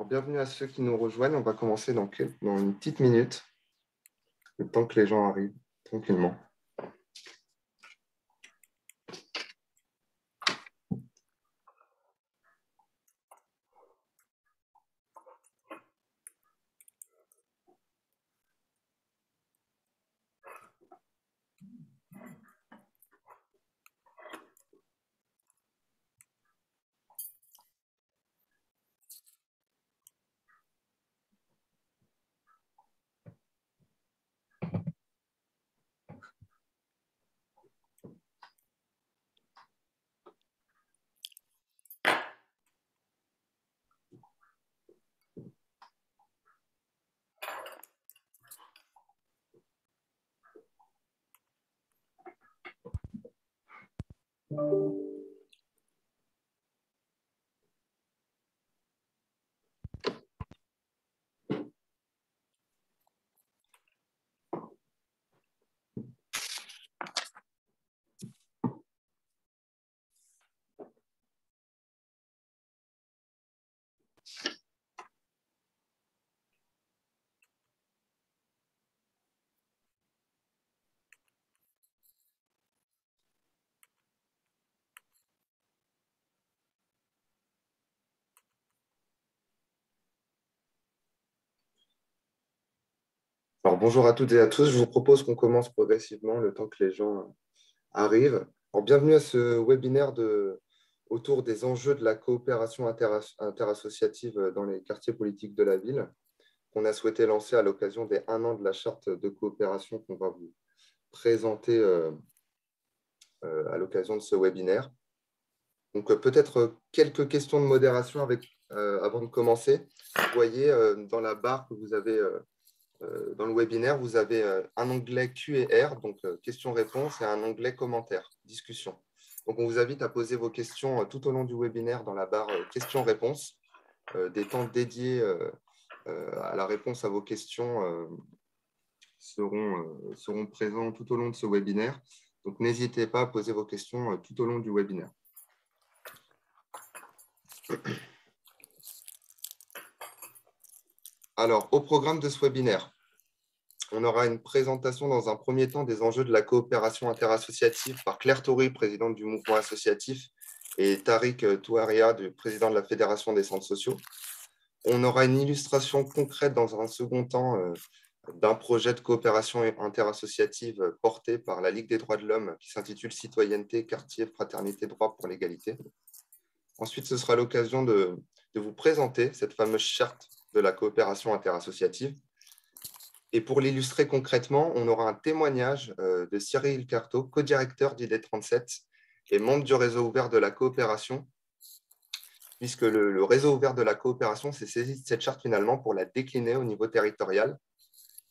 Bienvenue à ceux qui nous rejoignent. On va commencer dans une petite minute, le temps que les gens arrivent tranquillement. Alors, bonjour à toutes et à tous. Je vous propose qu'on commence progressivement le temps que les gens arrivent. Alors, bienvenue à ce webinaire autour des enjeux de la coopération interassociative dans les quartiers politiques de la ville, qu'on a souhaité lancer à l'occasion des 1 an de la charte de coopération qu'on va vous présenter à l'occasion de ce webinaire. Donc, peut-être quelques questions de modération avant de commencer. Vous voyez dans la barre que vous avez dans le webinaire, vous avez un onglet Q&R, donc questions-réponses, et un onglet commentaires, discussion. Donc, on vous invite à poser vos questions tout au long du webinaire dans la barre questions-réponses. Des temps dédiés à la réponse à vos questions seront présents tout au long de ce webinaire. Donc, n'hésitez pas à poser vos questions tout au long du webinaire. Alors, au programme de ce webinaire, on aura une présentation dans un premier temps des enjeux de la coopération interassociative par Claire Tory, présidente du mouvement associatif, et Tariq Touaria, président de la Fédération des centres sociaux. On aura une illustration concrète dans un second temps d'un projet de coopération interassociative porté par la Ligue des droits de l'homme qui s'intitule Citoyenneté, quartier, fraternité, droit pour l'égalité. Ensuite, ce sera l'occasion de vous présenter cette fameuse charte de la coopération interassociative. Et pour l'illustrer concrètement, on aura un témoignage de Cyril Carto, co-directeur d'ID37 et membre du réseau ouvert de la coopération, puisque le réseau ouvert de la coopération s'est saisi de cette charte finalement pour la décliner au niveau territorial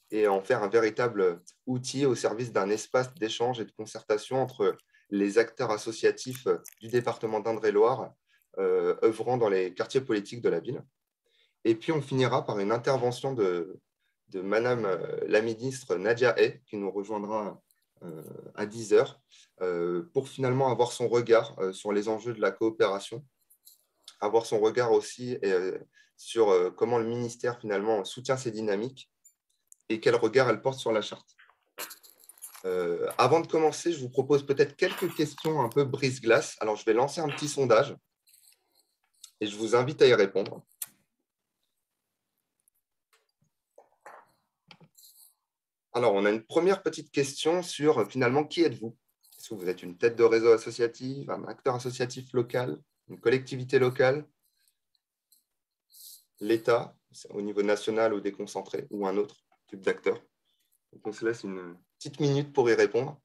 et en faire un véritable outil au service d'un espace d'échange et de concertation entre les acteurs associatifs du département d'Indre-et-Loire œuvrant dans les quartiers politiques de la ville. Et puis, on finira par une intervention de Madame la ministre Nadia Hay, qui nous rejoindra à 10 heures, pour finalement avoir son regard sur les enjeux de la coopération, avoir son regard aussi sur comment le ministère finalement soutient ces dynamiques et quel regard elle porte sur la charte. Avant de commencer, je vous propose peut-être quelques questions un peu brise-glace. Alors, je vais lancer un petit sondage et je vous invite à y répondre. Alors, on a une première petite question sur finalement qui êtes-vous? Est-ce que vous êtes une tête de réseau associatif, un acteur associatif local, une collectivité locale, l'État, au niveau national ou déconcentré, ou un autre type d'acteur? On se laisse une petite minute pour y répondre.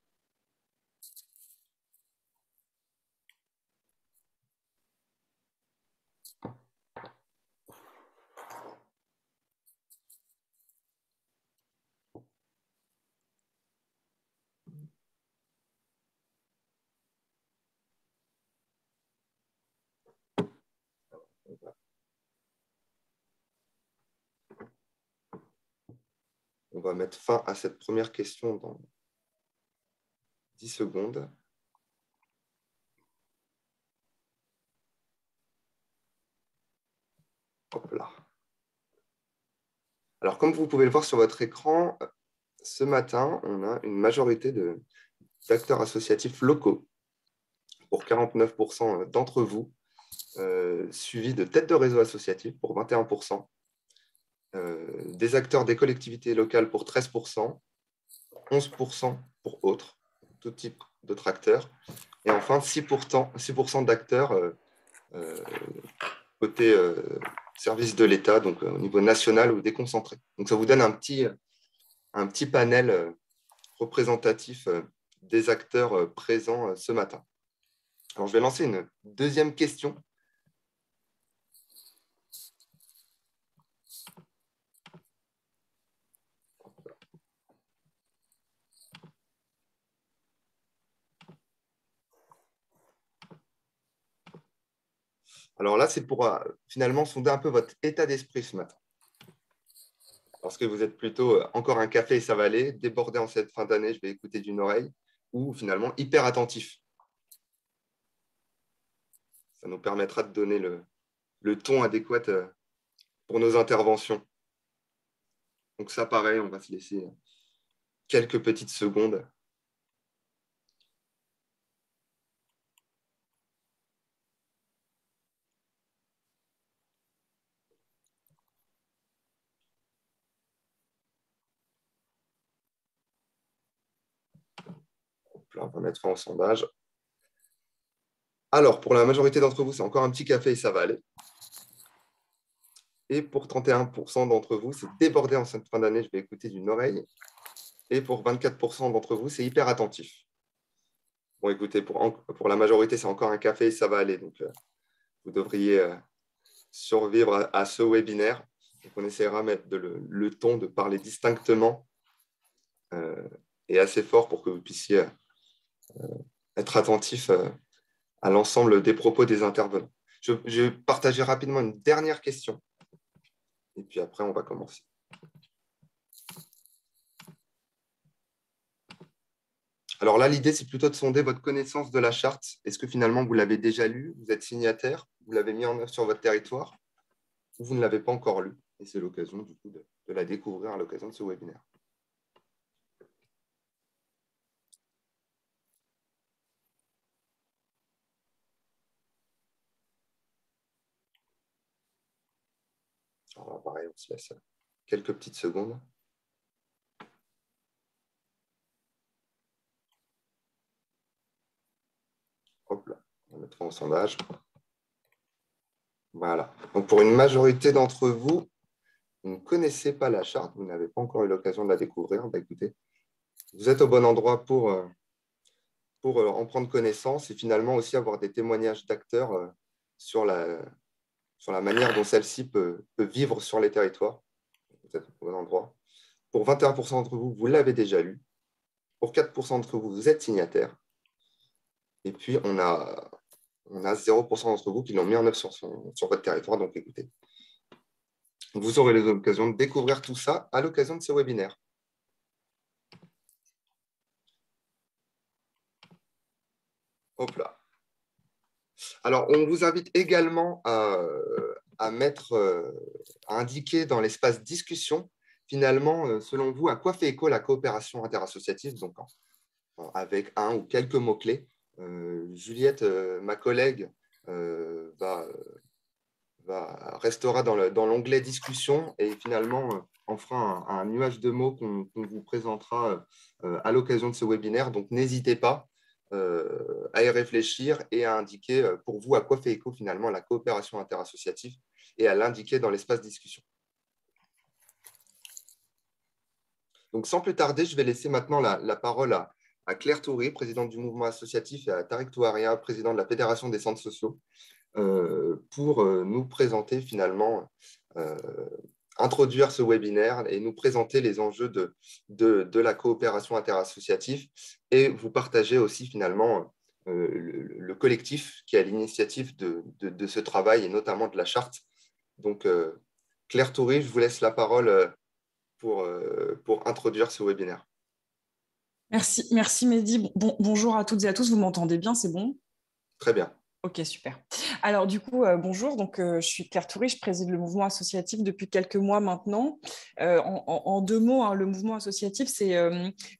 On va mettre fin à cette première question dans 10 secondes. Hop là. Alors, comme vous pouvez le voir sur votre écran, ce matin, on a une majorité d'acteurs associatifs locaux pour 49% d'entre vous, suivis de têtes de réseau associatifs pour 21%, des acteurs des collectivités locales pour 13%, 11% pour autres, tout type d'autres acteurs, et enfin 6% d'acteurs côté service de l'État, donc au niveau national ou déconcentré. Donc ça vous donne un petit panel représentatif des acteurs présents ce matin. Alors je vais lancer une deuxième question. Alors là, c'est pour finalement sonder un peu votre état d'esprit ce matin. Parce que vous êtes plutôt encore un café et ça va aller, débordé en cette fin d'année, je vais écouter d'une oreille, ou finalement hyper attentif. Ça nous permettra de donner le ton adéquat pour nos interventions. Donc ça, pareil, on va se laisser quelques petites secondes. Là, on va mettre en sondage. Alors, pour la majorité d'entre vous, c'est encore un petit café et ça va aller. Et pour 31% d'entre vous, c'est débordé en cette fin d'année, je vais écouter d'une oreille. Et pour 24% d'entre vous, c'est hyper attentif. Bon, écoutez, pour la majorité, c'est encore un café et ça va aller. Donc, vous devriez survivre à ce webinaire. Donc, on essaiera de mettre le ton, de parler distinctement et assez fort pour que vous puissiez être attentif à l'ensemble des propos des intervenants. Je vais partager rapidement une dernière question. Et puis après, on va commencer. Alors là, l'idée, c'est plutôt de sonder votre connaissance de la charte. Est-ce que finalement, vous l'avez déjà lue, vous êtes signataire, vous l'avez mis en œuvre sur votre territoire, ou vous ne l'avez pas encore lue? Et c'est l'occasion, du coup, de la découvrir à l'occasion de ce webinaire. Alors là, pareil, on se laisse quelques petites secondes. Hop là, on va mettre en sondage. Voilà. Donc, pour une majorité d'entre vous, vous ne connaissez pas la charte, vous n'avez pas encore eu l'occasion de la découvrir. Bah, écoutez, vous êtes au bon endroit pour en prendre connaissance et finalement aussi avoir des témoignages d'acteurs sur la manière dont celle-ci peut vivre sur les territoires. Vous êtes au bon endroit. Pour 21% d'entre vous, vous l'avez déjà lu. Pour 4% d'entre vous, vous êtes signataire. Et puis, on a 0% d'entre vous qui l'ont mis en œuvre sur votre territoire. Donc, écoutez, vous aurez l'occasion de découvrir tout ça à l'occasion de ce webinaire. Hop là. Alors, on vous invite également à indiquer dans l'espace discussion, finalement, selon vous, à quoi fait écho la coopération interassociative, donc avec un ou quelques mots-clés. Juliette, ma collègue, restera dans l'onglet discussion et finalement, on fera un nuage de mots qu'on vous présentera à l'occasion de ce webinaire. Donc, n'hésitez pas à y réfléchir et à indiquer pour vous à quoi fait écho finalement la coopération interassociative et à l'indiquer dans l'espace discussion. Donc, sans plus tarder, je vais laisser maintenant la parole à Claire Toury, présidente du mouvement associatif, et à Tariq Touaria, président de la Fédération des centres sociaux, pour nous présenter finalement, introduire ce webinaire et nous présenter les enjeux de la coopération interassociative et vous partager aussi finalement le collectif qui est à l'initiative de ce travail et notamment de la charte. Donc, Claire Toury, je vous laisse la parole pour introduire ce webinaire. Merci Mehdi. Bonjour à toutes et à tous, vous m'entendez bien, c'est bon? Très bien. Ok, super. Alors du coup, bonjour, donc, je suis Claire Toury, je préside le mouvement associatif depuis quelques mois maintenant. En deux mots, hein, le mouvement associatif, c'est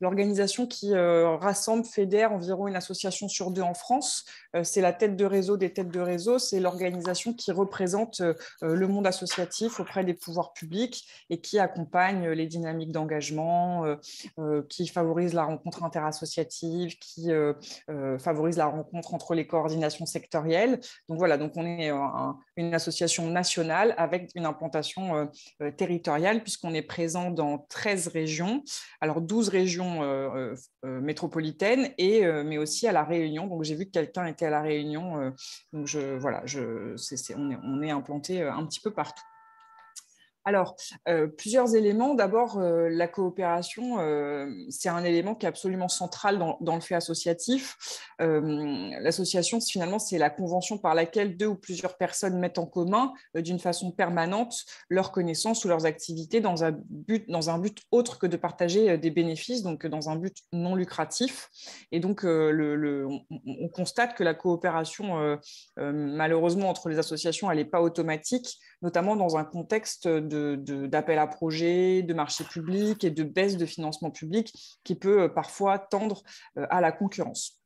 l'organisation qui rassemble, fédère environ une association sur deux en France. C'est la tête de réseau des têtes de réseau, c'est l'organisation qui représente le monde associatif auprès des pouvoirs publics et qui accompagne les dynamiques d'engagement, qui favorise la rencontre interassociative, qui favorise la rencontre entre les coordinations sectorielles. Donc voilà, donc on est une association nationale avec une implantation territoriale puisqu'on est présent dans 13 régions, alors 12 régions métropolitaines mais aussi à La Réunion. Donc j'ai vu que quelqu'un était à La Réunion, donc on est implanté un petit peu partout. Alors, plusieurs éléments. D'abord, la coopération, c'est un élément qui est absolument central dans le fait associatif. L'association, finalement, c'est la convention par laquelle deux ou plusieurs personnes mettent en commun, d'une façon permanente, leurs connaissances ou leurs activités dans un but autre que de partager des bénéfices, donc dans un but non lucratif. Et donc, on constate que la coopération, malheureusement, entre les associations, elle n'est pas automatique, notamment dans un contexte d'appel à projets, de marché public et de baisse de financement public qui peut parfois tendre à la concurrence.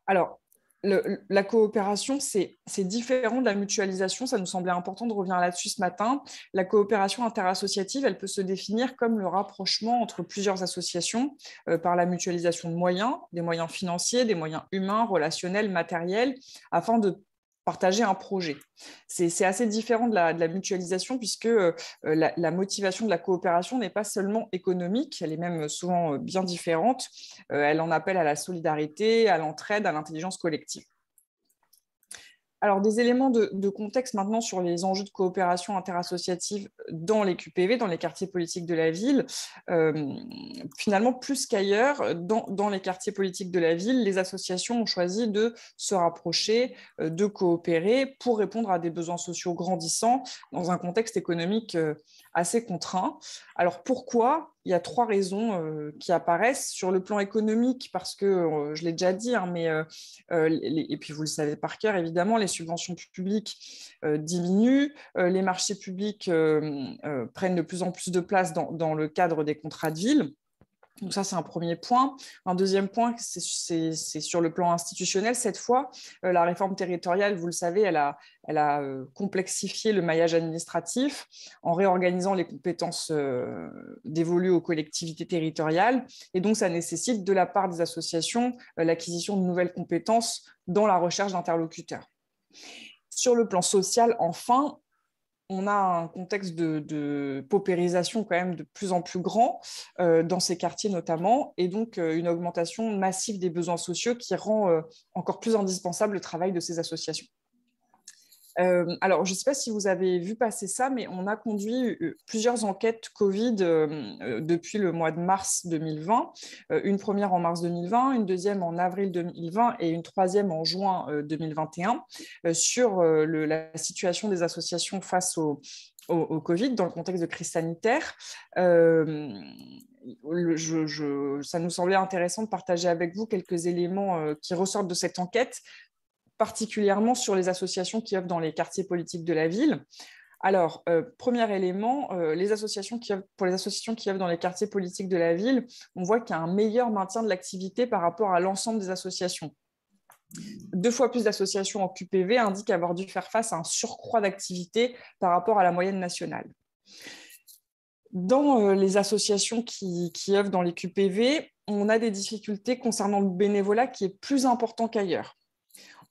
Alors, la coopération, c'est différent de la mutualisation. Ça nous semblait important de revenir là-dessus ce matin. La coopération interassociative, elle peut se définir comme le rapprochement entre plusieurs associations par la mutualisation de moyens, des moyens financiers, des moyens humains, relationnels, matériels, afin de partager un projet. C'est assez différent de la mutualisation puisque la motivation de la coopération n'est pas seulement économique, elle est même souvent bien différente. Elle en appelle à la solidarité, à l'entraide, à l'intelligence collective. Alors, des éléments de contexte maintenant sur les enjeux de coopération interassociative dans les QPV, dans les quartiers politiques de la ville. Finalement, plus qu'ailleurs, dans les quartiers politiques de la ville, les associations ont choisi de se rapprocher, de coopérer pour répondre à des besoins sociaux grandissants dans un contexte économique assez contraint. Alors, pourquoi ? Il y a trois raisons qui apparaissent. Sur le plan économique, parce que, je l'ai déjà dit, hein, mais et puis vous le savez par cœur, évidemment, les subventions publiques diminuent, les marchés publics prennent de plus en plus de place dans le cadre des contrats de ville. Donc ça, c'est un premier point. Un deuxième point, c'est sur le plan institutionnel. Cette fois, la réforme territoriale, vous le savez, elle a complexifié le maillage administratif en réorganisant les compétences dévolues aux collectivités territoriales. Et donc, ça nécessite de la part des associations l'acquisition de nouvelles compétences dans la recherche d'interlocuteurs. Sur le plan social, enfin, on a un contexte de paupérisation quand même de plus en plus grand dans ces quartiers notamment, et donc une augmentation massive des besoins sociaux qui rend encore plus indispensable le travail de ces associations. Alors, je ne sais pas si vous avez vu passer ça, mais on a conduit plusieurs enquêtes Covid depuis le mois de mars 2020. Une première en mars 2020, une deuxième en avril 2020 et une troisième en juin 2021 sur la situation des associations face au Covid dans le contexte de crise sanitaire. Ça nous semblait intéressant de partager avec vous quelques éléments qui ressortent de cette enquête, particulièrement sur les associations qui œuvrent dans les quartiers politiques de la ville. Alors, premier élément, pour les associations qui œuvrent dans les quartiers politiques de la ville, on voit qu'il y a un meilleur maintien de l'activité par rapport à l'ensemble des associations. 2 fois plus d'associations en QPV indiquent avoir dû faire face à un surcroît d'activité par rapport à la moyenne nationale. Dans les associations qui œuvrent dans les QPV, on a des difficultés concernant le bénévolat qui est plus important qu'ailleurs.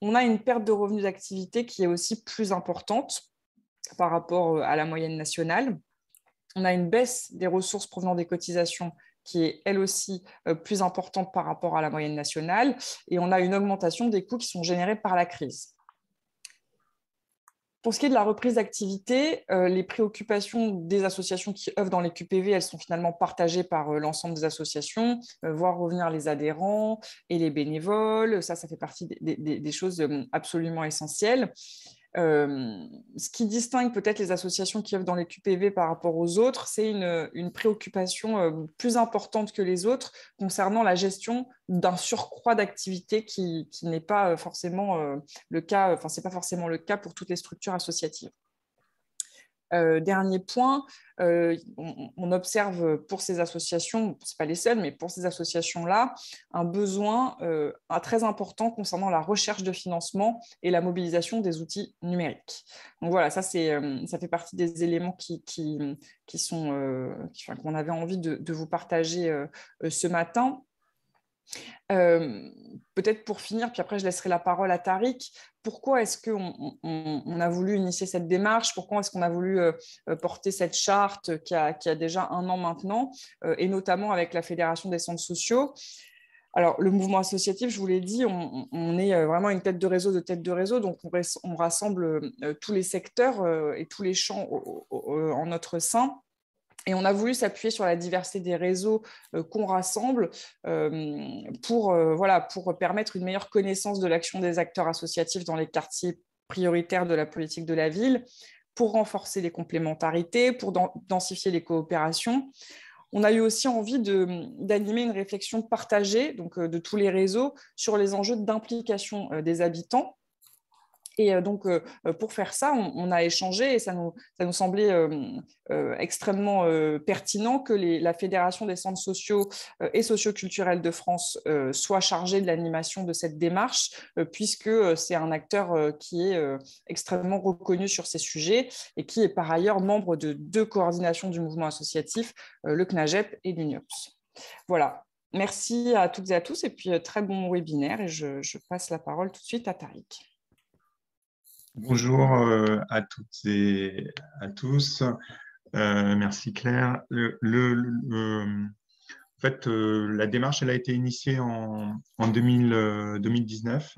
On a une perte de revenus d'activité qui est aussi plus importante par rapport à la moyenne nationale. On a une baisse des ressources provenant des cotisations qui est elle aussi plus importante par rapport à la moyenne nationale. Et on a une augmentation des coûts qui sont générés par la crise. Pour ce qui est de la reprise d'activité, les préoccupations des associations qui œuvrent dans les QPV, elles sont finalement partagées par l'ensemble des associations, voir revenir les adhérents et les bénévoles. Ça fait partie des choses absolument essentielles. Ce qui distingue peut-être les associations qui œuvrent dans les QPV par rapport aux autres, c'est une préoccupation plus importante que les autres concernant la gestion d'un surcroît d'activité qui n'est pas forcément le cas, enfin, c'est pas forcément le cas pour toutes les structures associatives. Dernier point, on observe pour ces associations, ce n'est pas les seules, mais pour ces associations-là, un besoin très important concernant la recherche de financement et la mobilisation des outils numériques. Donc voilà, ça fait partie des éléments qu'on avait envie de vous partager ce matin. Peut-être pour finir, puis après je laisserai la parole à Tariq, pourquoi est-ce qu'on a voulu initier cette démarche? Pourquoi est-ce qu'on a voulu porter cette charte qui a déjà 1 an maintenant, et notamment avec la Fédération des centres sociaux? Alors, le mouvement associatif, je vous l'ai dit, on est vraiment une tête de réseau, donc on rassemble tous les secteurs et tous les champs en notre sein. Et on a voulu s'appuyer sur la diversité des réseaux qu'on rassemble pour permettre une meilleure connaissance de l'action des acteurs associatifs dans les quartiers prioritaires de la politique de la ville, pour renforcer les complémentarités, pour densifier les coopérations. On a eu aussi envie d'animer une réflexion partagée, donc de tous les réseaux, sur les enjeux d'implication des habitants. Et donc, pour faire ça, on a échangé et ça nous semblait extrêmement pertinent que la Fédération des centres sociaux et socioculturels de France soit chargée de l'animation de cette démarche, puisque c'est un acteur qui est extrêmement reconnu sur ces sujets et qui est par ailleurs membre de 2 coordinations du mouvement associatif, le CNAGEP et l'UNIOPS. Voilà. Merci à toutes et à tous et puis très bon webinaire et je passe la parole tout de suite à Tariq. Bonjour à toutes et à tous. Merci Claire. En fait, la démarche elle a été initiée en 2019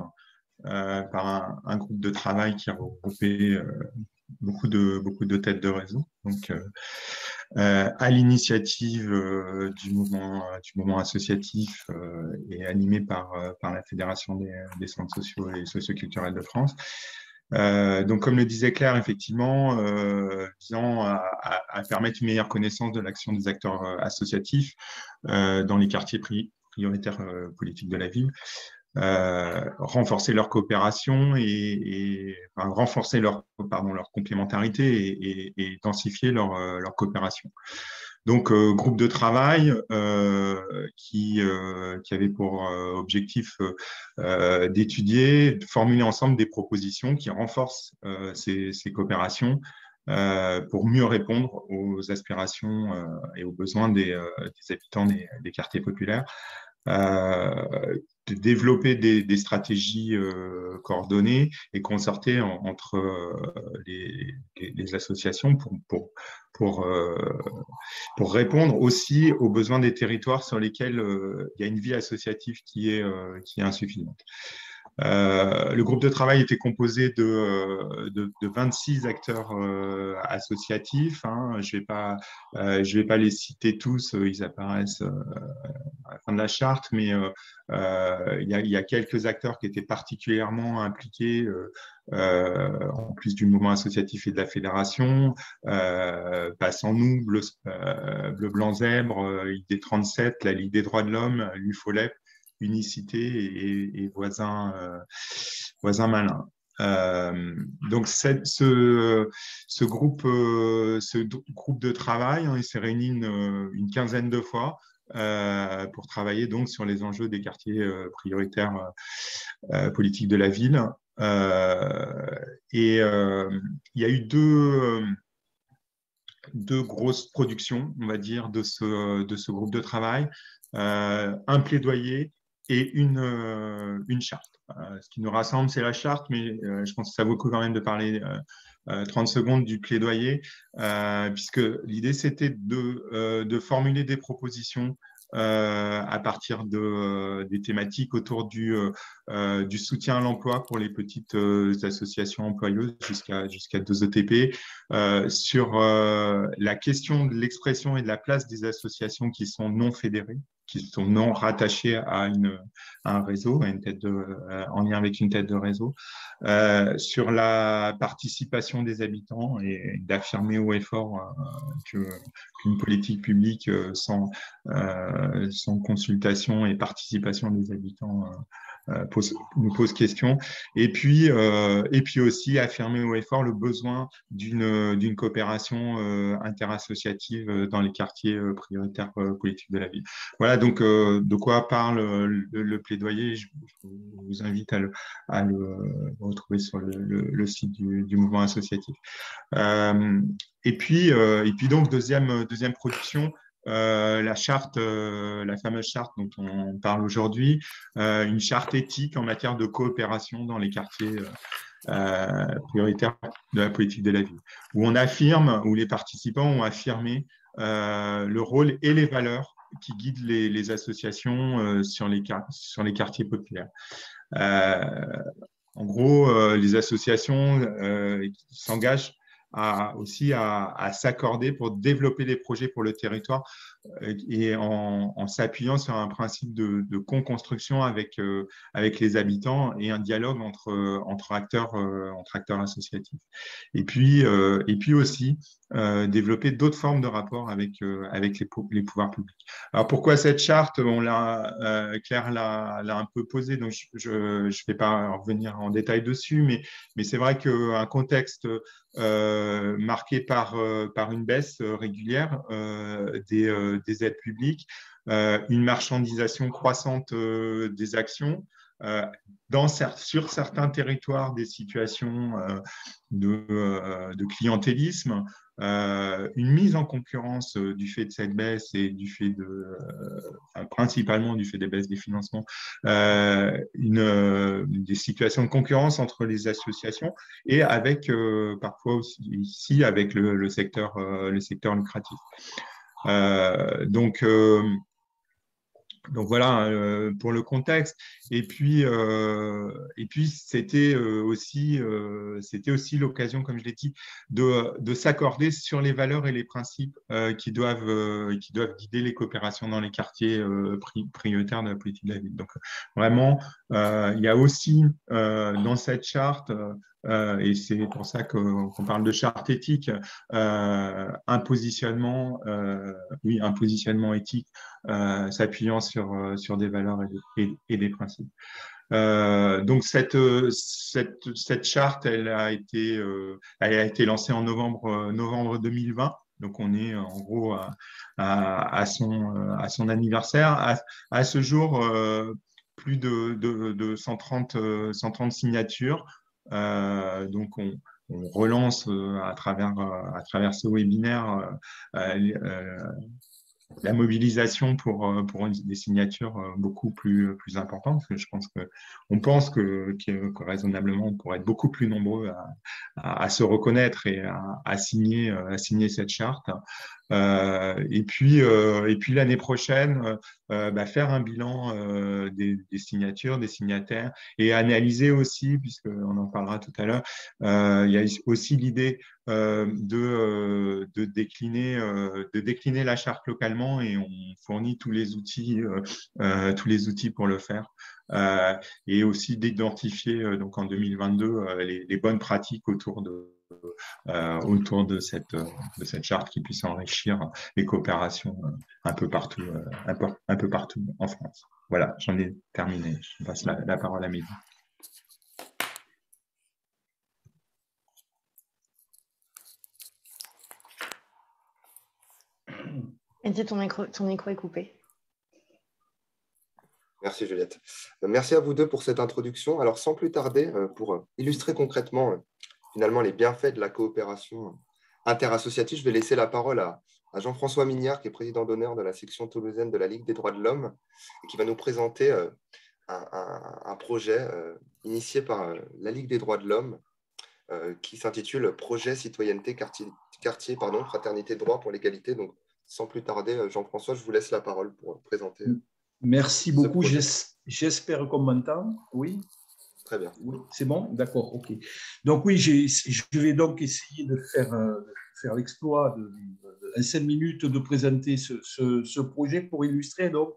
par un groupe de travail qui a regroupé beaucoup de têtes de réseau. Donc, à l'initiative du mouvement associatif et animé par la Fédération des centres sociaux et socioculturels de France. Donc, comme le disait Claire, effectivement, visant à permettre une meilleure connaissance de l'action des acteurs associatifs dans les quartiers prioritaires politiques de la ville, renforcer leur coopération renforcer leur complémentarité et densifier leur coopération. Donc, groupe de travail qui avait pour objectif d'étudier, de formuler ensemble des propositions qui renforcent ces coopérations pour mieux répondre aux aspirations et aux besoins des habitants des quartiers populaires. De développer des stratégies coordonnées et concertées entre les associations pour répondre aussi aux besoins des territoires sur lesquels il y a une vie associative qui est insuffisante. Le groupe de travail était composé de 26 acteurs associatifs. Hein. Je vais pas les citer tous, ils apparaissent à la fin de la charte, mais il y a quelques acteurs qui étaient particulièrement impliqués, en plus du mouvement associatif et de la fédération, Passons-nous, Bleu Blanc Zèbre, ID37, la Ligue des droits de l'homme, l'UFOLEP, Unicité et Voisins Malins. Donc ce groupe de travail, hein, il s'est réuni une quinzaine de fois pour travailler donc sur les enjeux des quartiers prioritaires politiques de la ville. Il y a eu deux grosses productions, on va dire, de ce groupe de travail, un plaidoyer et une charte. Ce qui nous rassemble, c'est la charte, mais je pense que ça vaut le coup quand même de parler 30 secondes du plaidoyer, puisque l'idée, c'était de formuler des propositions à partir des thématiques autour du soutien à l'emploi pour les petites associations employeuses jusqu'à 2 ETP, sur la question de l'expression et de la place des associations qui sont non fédérées, qui sont non rattachés à un réseau, à une en lien avec une tête de réseau, sur la participation des habitants et d'affirmer haut et fort qu'une politique publique sans consultation et participation des habitants nous pose question. Et puis aussi affirmer haut et fort le besoin d'une coopération interassociative dans les quartiers prioritaires politiques de la ville. Voilà donc de quoi parle le plaidoyer. Je vous invite à le retrouver sur le site du mouvement associatif. Et puis donc deuxième production, la charte, la fameuse charte dont on parle aujourd'hui, une charte éthique en matière de coopération dans les quartiers prioritaires de la politique de la ville, où les participants ont affirmé le rôle et les valeurs qui guident les associations sur les quartiers populaires. En gros, les associations s'engagent aussi à s'accorder pour développer des projets pour le territoire et en s'appuyant sur un principe de co-construction avec les habitants et un dialogue entre acteurs associatifs. Et puis aussi développer d'autres formes de rapports avec les pouvoirs publics. Alors pourquoi cette charte? Claire l'a un peu posée, donc je ne vais pas revenir en détail dessus, mais c'est vrai qu'un contexte marqué par une baisse régulière des aides publiques, une marchandisation croissante des actions, sur certains territoires des situations de clientélisme, une mise en concurrence du fait de cette baisse et principalement du fait des baisses des financements, des situations de concurrence entre les associations et avec parfois aussi ici avec le secteur lucratif. Donc voilà pour le contexte. Et puis c'était aussi l'occasion, comme je l'ai dit, de s'accorder sur les valeurs et les principes qui doivent guider les coopérations dans les quartiers prioritaires de la politique de la ville. Donc vraiment, il y a aussi dans cette charte, et c'est pour ça qu'on parle de charte éthique, un positionnement éthique s'appuyant sur des valeurs et des principes. Donc cette charte, elle a été lancée en novembre 2020. Donc on est en gros à son anniversaire. À ce jour, plus de 130 signatures. Donc on relance à travers ce webinaire la mobilisation pour des signatures beaucoup plus importantes, parce que on pense que raisonnablement on pourrait être beaucoup plus nombreux à se reconnaître et à signer cette charte. Et puis l'année prochaine, faire un bilan des signatures, des signataires, et analyser aussi, puisqu'on en parlera tout à l'heure, il y a aussi l'idée de décliner la charte localement, et on fournit tous les outils pour le faire. Et aussi d'identifier donc en 2022 les bonnes pratiques autour de cette charte qui puisse enrichir les coopérations un peu partout en France. Voilà, j'en ai terminé. Je passe la parole à Mehdi. Mehdi, ton micro est coupé. Merci Juliette. Merci à vous deux pour cette introduction. Alors sans plus tarder, pour illustrer concrètement finalement les bienfaits de la coopération interassociative, je vais laisser la parole à Jean-François Mignard, qui est président d'honneur de la section toulousaine de la Ligue des droits de l'homme, et qui va nous présenter un projet initié par la Ligue des droits de l'homme qui s'intitule Projet citoyenneté quartier fraternité droit pour l'égalité. Donc sans plus tarder, Jean-François, je vous laisse la parole pour présenter. Merci beaucoup. J'espère qu'on m'entend. Oui. Très bien. Oui, c'est bon? D'accord, ok. Donc oui, je vais donc essayer de faire faire l'exploit en 5 minutes de présenter ce projet pour illustrer. Donc,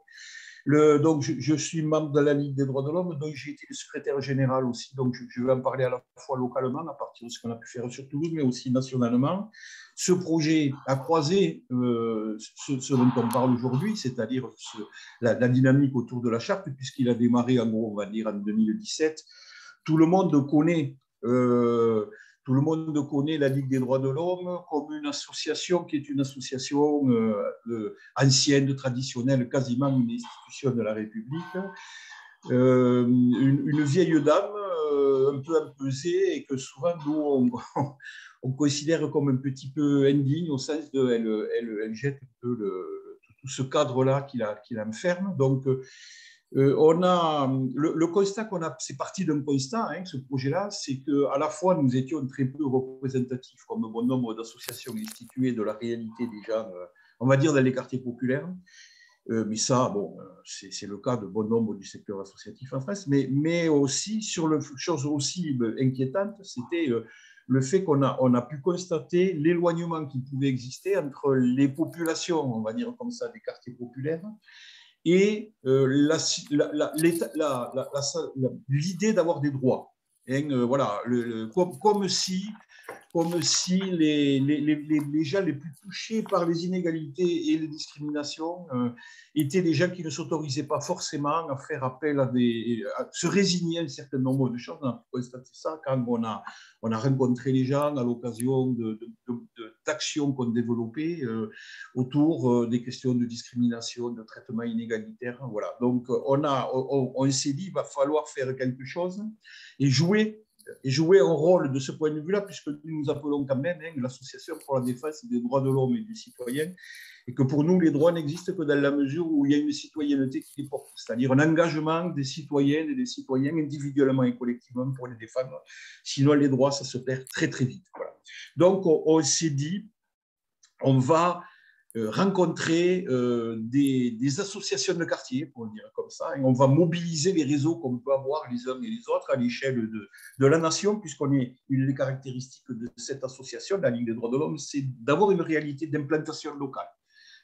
je suis membre de la Ligue des droits de l'homme, donc j'ai été le secrétaire général aussi, donc je vais en parler à la fois localement, à partir de ce qu'on a pu faire sur Toulouse, mais aussi nationalement. Ce projet a croisé ce dont on parle aujourd'hui, c'est-à-dire la dynamique autour de la charte, puisqu'il a démarré, en gros, on va dire, en 2017. Tout le monde connaît la Ligue des droits de l'homme comme une association qui est une association ancienne, traditionnelle, quasiment une institution de la République. Une vieille dame un peu empesée et que souvent nous on considère comme un petit peu indigne au sens de elle jette un peu tout ce cadre-là qui l'enferme. Donc on a le constat qu'on a, c'est parti d'un constat, ce projet-là, c'est qu'à la fois nous étions très peu représentatifs comme bon nombre d'associations instituées de la réalité des gens, on va dire dans les quartiers populaires. Mais ça, bon, c'est le cas de bon nombre du secteur associatif en France, mais aussi, sur le chose aussi inquiétante, c'était le fait qu'on a pu constater l'éloignement qui pouvait exister entre les populations, on va dire comme ça, des quartiers populaires, et l'idée d'avoir des droits. Voilà, comme si les gens les plus touchés par les inégalités et les discriminations étaient des gens qui ne s'autorisaient pas forcément à faire appel à se résigner à un certain nombre de choses. On a constaté ça quand on a rencontré les gens à l'occasion d'actions qu'on développait autour des questions de discrimination, de traitement inégalitaire. Voilà. Donc, on s'est dit qu'il va falloir faire quelque chose et jouer un rôle de ce point de vue-là, puisque nous appelons quand même l'Association pour la défense des droits de l'homme et des citoyens, et que pour nous, les droits n'existent que dans la mesure où il y a une citoyenneté qui les porte, c'est-à-dire un engagement des citoyennes et des citoyens individuellement et collectivement pour les défendre. Sinon, les droits, ça se perd très, très vite. Voilà. Donc, on s'est dit, on va rencontrer des associations de quartier, pour le dire comme ça, et on va mobiliser les réseaux qu'on peut avoir les uns et les autres à l'échelle de la nation, puisqu'on est une des caractéristiques de cette association, la Ligue des droits de l'homme, c'est d'avoir une réalité d'implantation locale.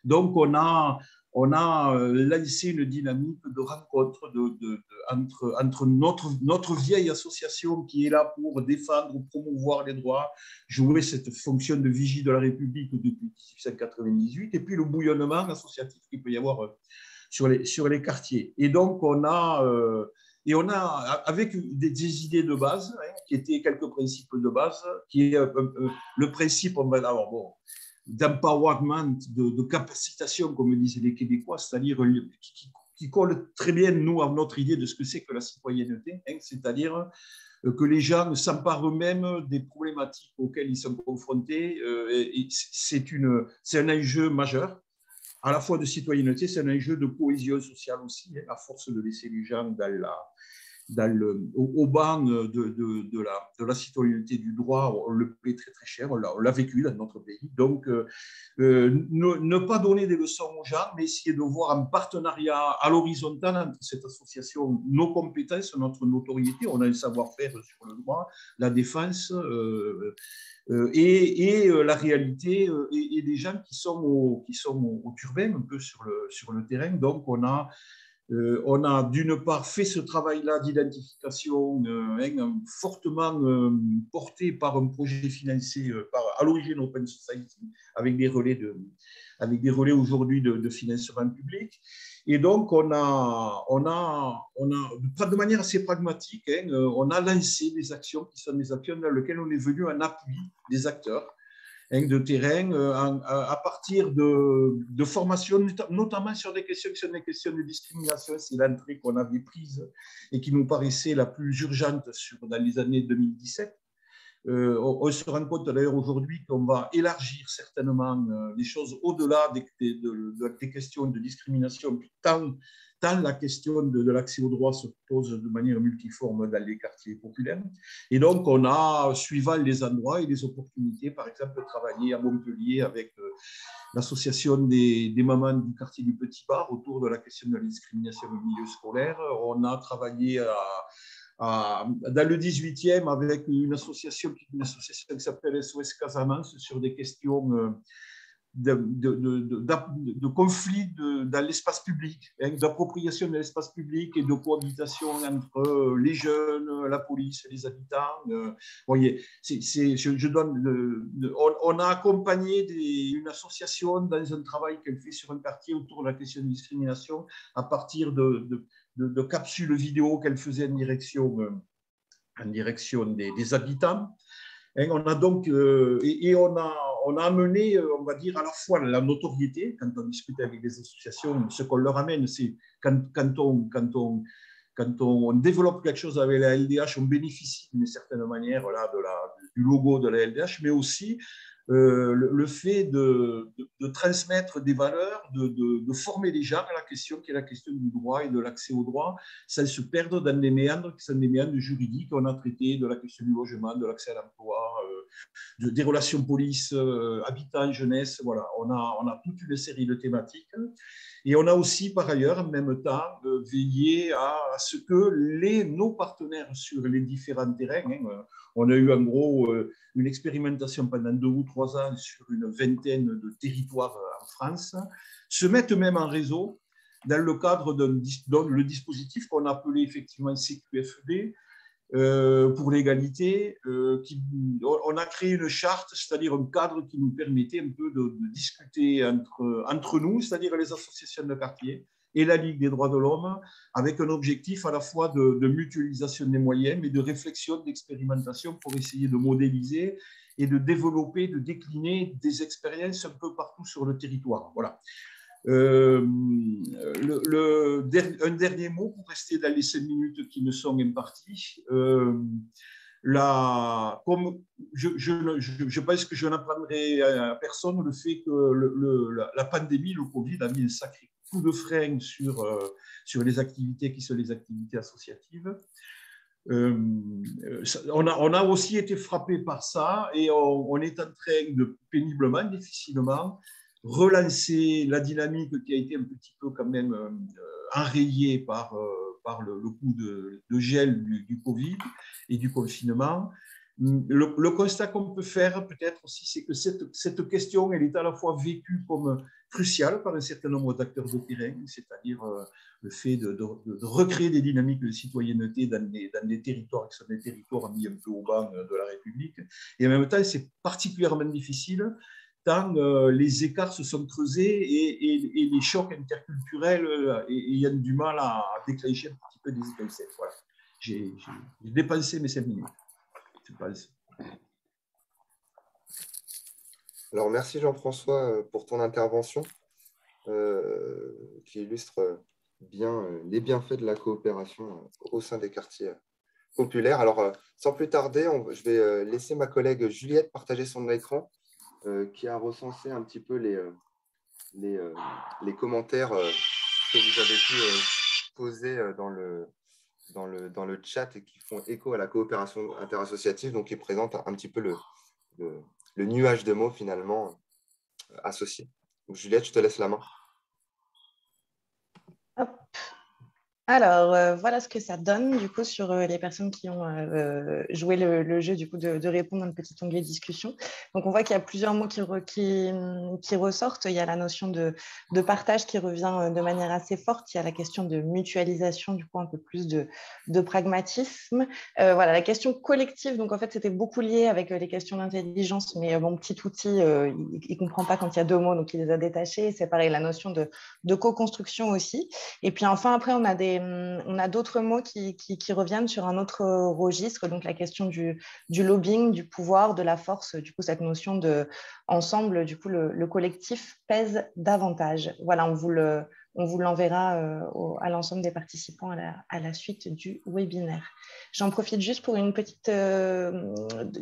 Donc, on a lancé une dynamique de rencontre entre notre vieille association qui est là pour défendre ou promouvoir les droits, jouer cette fonction de vigie de la République depuis 1898, et puis le bouillonnement associatif qu'il peut y avoir sur les quartiers. Et donc, on a, avec des idées de base, qui étaient quelques principes de base, qui est le principe, d'empowerment, de capacitation, comme disaient les Québécois, c'est-à-dire qui colle très bien, nous, à notre idée de ce que c'est que la citoyenneté, c'est-à-dire que les gens s'emparent eux-mêmes des problématiques auxquelles ils sont confrontés. Et c'est un enjeu majeur, à la fois de citoyenneté, c'est un enjeu de cohésion sociale aussi, à force de laisser les gens au banc de la citoyenneté du droit, on le paie très très cher, on l'a vécu dans notre pays. Donc, ne pas donner des leçons aux gens, mais essayer de voir un partenariat à l'horizontale entre cette association, nos compétences, notre notoriété, on a un savoir-faire sur le droit, la défense et la réalité et des gens qui sont au turbin, un peu sur le terrain. Donc, on a d'une part fait ce travail-là d'identification fortement porté par un projet financé à l'origine Open Society, avec des relais aujourd'hui de financement public. Et donc, on a de manière assez pragmatique, on a lancé des actions qui sont des actions dans lesquelles on est venu en appui des acteurs de terrain à partir de formations, notamment sur des questions qui sont des questions de discrimination. C'est l'entrée qu'on avait prise et qui nous paraissait la plus urgente dans les années 2017. On se rend compte d'ailleurs aujourd'hui qu'on va élargir certainement les choses au-delà des questions de discrimination, tant la question de l'accès au droit se pose de manière multiforme dans les quartiers populaires. Et donc, on a, suivant les endroits et les opportunités, par exemple, travaillé à Montpellier avec l'association des mamans du quartier du Petit Bar autour de la question de la discrimination au milieu scolaire. On a travaillé dans le 18e avec une association qui s'appelle SOS Casamance sur des questions de conflits dans l'espace public, hein, d'appropriation de l'espace public et de cohabitation entre les jeunes, la police, les habitants. Voyez, on a accompagné une association dans un travail qu'elle fait sur un quartier autour de la question de discrimination à partir de capsules vidéo qu'elle faisait en direction des habitants. Hein, on a donc, on a amené, on va dire, à la fois la notoriété, quand on discute avec des associations, ce qu'on leur amène, c'est quand on développe quelque chose avec la LDH, on bénéficie d'une certaine manière là, du logo de la LDH, mais aussi le fait de transmettre des valeurs, de former les gens à la question qui est la question du droit et de l'accès au droit, sans se perdre dans des méandres qui sont des méandres juridiques. On a traité de la question du logement, de l'accès à l'emploi, des relations police, habitants, jeunesse. Voilà, on a toute une série de thématiques. Et on a aussi, par ailleurs, en même temps, veillé à ce que nos partenaires sur les différents terrains, hein, on a eu en gros une expérimentation pendant 2 ou 3 ans sur une vingtaine de territoires en France, se mettent même en réseau dans le cadre le dispositif qu'on appelait effectivement CQFD, pour l'égalité, on a créé une charte, c'est-à-dire un cadre qui nous permettait un peu de discuter entre nous, c'est-à-dire les associations de quartier et la Ligue des droits de l'homme, avec un objectif à la fois de mutualisation des moyens, mais de réflexion, d'expérimentation pour essayer de modéliser et de développer, de décliner des expériences un peu partout sur le territoire. Voilà. Un dernier mot pour rester dans les 5 minutes qui me sont imparties. Comme je pense que je n'apprendrai à personne le fait que la pandémie, le Covid, a mis un sacré coup de frein sur les activités qui sont les activités associatives. On a aussi été frappé par ça et on est en train de péniblement, difficilement, relancer la dynamique qui a été un petit peu quand même enrayée par le coup de gel du Covid et du confinement. Le constat qu'on peut faire peut-être aussi, c'est que cette question, elle est à la fois vécue comme cruciale par un certain nombre d'acteurs de terrain, c'est-à-dire le fait de recréer des dynamiques de citoyenneté dans des territoires qui sont des territoires mis un peu au banc de la République. Et en même temps, c'est particulièrement difficile tant les écarts se sont creusés et les chocs interculturels ayant du mal à déclencher un petit peu des étincelles. Voilà. J'ai dépensé mes 5 minutes. Alors, merci Jean-François pour ton intervention qui illustre bien les bienfaits de la coopération au sein des quartiers populaires. Alors, sans plus tarder, je vais laisser ma collègue Juliette partager son écran qui a recensé un petit peu les commentaires que vous avez pu poser dans le chat et qui font écho à la coopération interassociative, donc qui présentent un petit peu le nuage de mots finalement associés. Donc, Juliette, je te laisse la main. Hop. Alors, voilà ce que ça donne du coup sur les personnes qui ont joué le jeu du coup de répondre dans le petit onglet discussion. Donc, on voit qu'il y a plusieurs mots qui ressortent. Il y a la notion de partage qui revient de manière assez forte. Il y a la question de mutualisation, du coup, un peu plus de pragmatisme. Voilà, la question collective. Donc, en fait, c'était beaucoup lié avec les questions d'intelligence, mais mon petit outil, il ne comprend pas quand il y a 2 mots, donc il les a détachés. C'est pareil, la notion de co-construction aussi. Et puis, enfin, après, on a d'autres mots qui reviennent sur un autre registre, donc la question du lobbying, du pouvoir, de la force, du coup cette notion de ensemble, du coup le collectif pèse davantage. Voilà, on vous l'enverra à l'ensemble des participants à la suite du webinaire. J'en profite juste pour une petite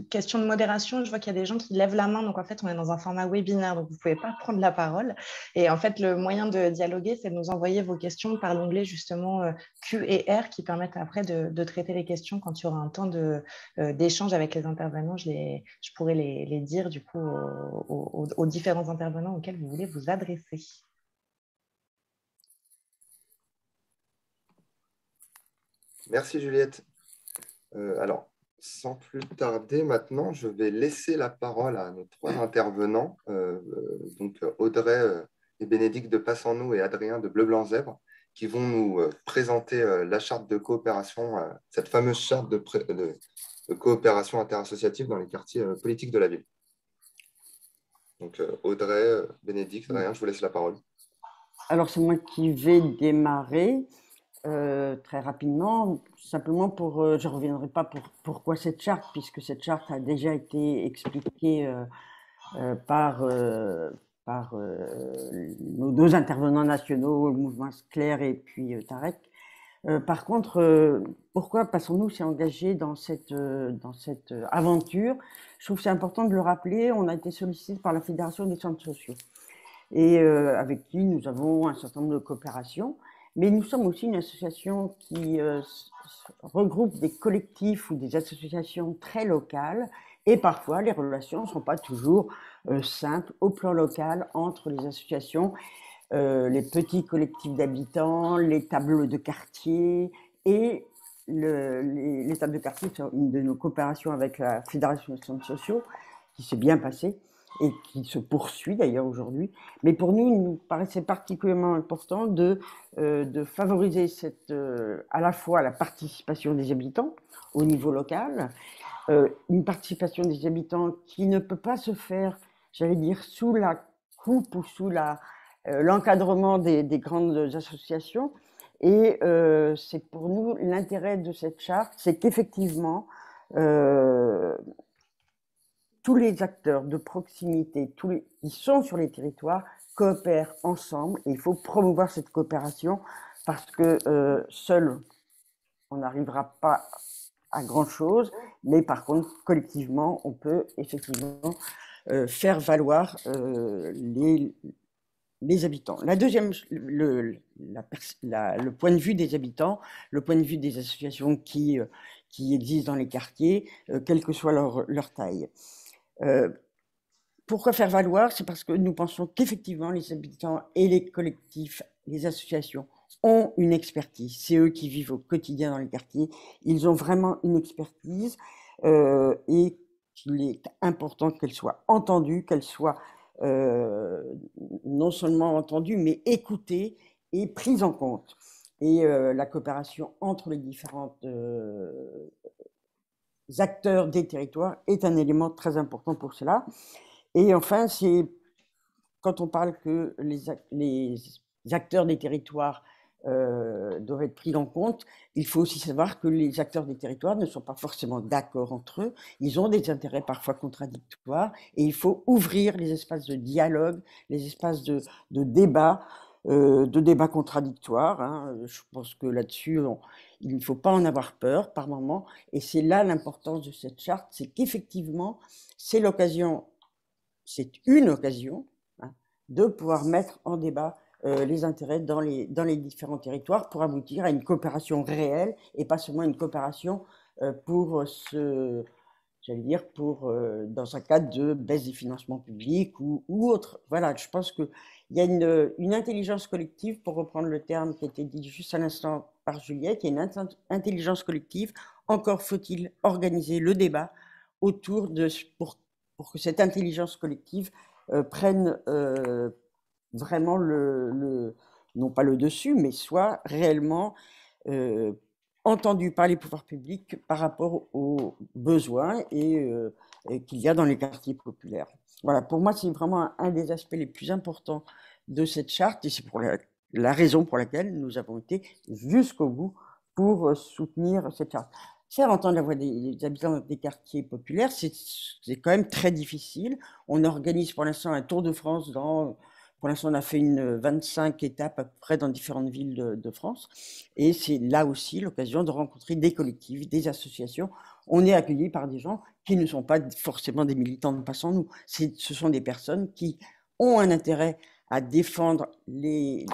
question de modération. Je vois qu'il y a des gens qui lèvent la main, donc en fait on est dans un format webinaire, donc vous ne pouvez pas prendre la parole. Et en fait le moyen de dialoguer, c'est de nous envoyer vos questions par l'onglet justement Q et R qui permettent après de traiter les questions quand il y aura un temps d'échange avec les intervenants. Je pourrai les dire du coup aux différents intervenants auxquels vous voulez vous adresser. Merci Juliette. Alors, sans plus tarder, maintenant, je vais laisser la parole à nos trois intervenants, donc Audrey et Bénédicte de Passannou et Adrien de Bleu-Blanc-Zèbre, qui vont nous présenter la charte de coopération, cette fameuse charte de coopération interassociative dans les quartiers politiques de la ville. Donc, Audrey, Bénédicte, Adrien, je vous laisse la parole. Alors, c'est moi qui vais démarrer très rapidement, simplement pour, je ne reviendrai pas pourquoi cette charte, puisque cette charte a déjà été expliquée par nos deux intervenants nationaux, le mouvement Claire et puis Tarek. Par contre, pourquoi Passons-nous s'est engagé dans cette aventure? Je trouve que c'est important de le rappeler. On a été sollicité par la Fédération des centres sociaux et avec qui nous avons un certain nombre de coopérations. Mais nous sommes aussi une association qui regroupe des collectifs ou des associations très locales et parfois les relations ne sont pas toujours simples au plan local entre les associations, les petits collectifs d'habitants, les tables de quartier et les tables de quartier sont une de nos coopérations avec la Fédération des centres sociaux qui s'est bien passée et qui se poursuit d'ailleurs aujourd'hui. Mais pour nous, il nous paraissait particulièrement important de favoriser à la fois la participation des habitants au niveau local, une participation des habitants qui ne peut pas se faire, j'allais dire, sous la coupe ou sous l'encadrement des grandes associations. Et c'est pour nous l'intérêt de cette charte, c'est qu'effectivement, tous les acteurs de proximité, qui sont sur les territoires, coopèrent ensemble et il faut promouvoir cette coopération parce que seul, on n'arrivera pas à grand-chose, mais par contre, collectivement, on peut effectivement faire valoir les habitants. La deuxième, le point de vue des habitants, le point de vue des associations qui existent dans les quartiers, quelle que soit leur taille. Pourquoi faire valoir? C'est parce que nous pensons qu'effectivement les habitants et les collectifs, les associations ont une expertise. C'est eux qui vivent au quotidien dans les quartiers. Ils ont vraiment une expertise et qu'il est important qu'elle soit entendue, qu'elle soit non seulement entendue, mais écoutée et prise en compte. Et la coopération entre les différents acteurs des territoires est un élément très important pour cela. Et enfin, quand on parle que les acteurs des territoires doivent être pris en compte, il faut aussi savoir que les acteurs des territoires ne sont pas forcément d'accord entre eux, ils ont des intérêts parfois contradictoires et il faut ouvrir les espaces de dialogue, les espaces de débat contradictoires. Hein. Je pense que là-dessus, il ne faut pas en avoir peur par moment et c'est là l'importance de cette charte, c'est qu'effectivement, c'est une occasion hein, de pouvoir mettre en débat les intérêts dans les différents territoires pour aboutir à une coopération réelle et pas seulement une coopération dans un cadre de baisse des financements publics ou autre. Voilà, je pense qu'il y a une intelligence collective, pour reprendre le terme qui a été dit juste à l'instant par Juliette, il y a une intelligence collective, encore faut-il organiser le débat autour pour que cette intelligence collective prenne vraiment non pas le dessus, mais soit réellement entendu par les pouvoirs publics par rapport aux besoins et qu'il y a dans les quartiers populaires. Voilà, pour moi, c'est vraiment un des aspects les plus importants de cette charte et c'est pour la raison pour laquelle nous avons été jusqu'au bout pour soutenir cette charte. Faire entendre la voix des habitants des quartiers populaires, c'est quand même très difficile. On organise pour l'instant un tour de France pour l'instant, on a fait 25 étapes à peu près dans différentes villes de France. Et c'est là aussi l'occasion de rencontrer des collectifs, des associations. On est accueillis par des gens qui ne sont pas forcément des militants de Passons-nous. Ce sont des personnes qui ont un intérêt à défendre les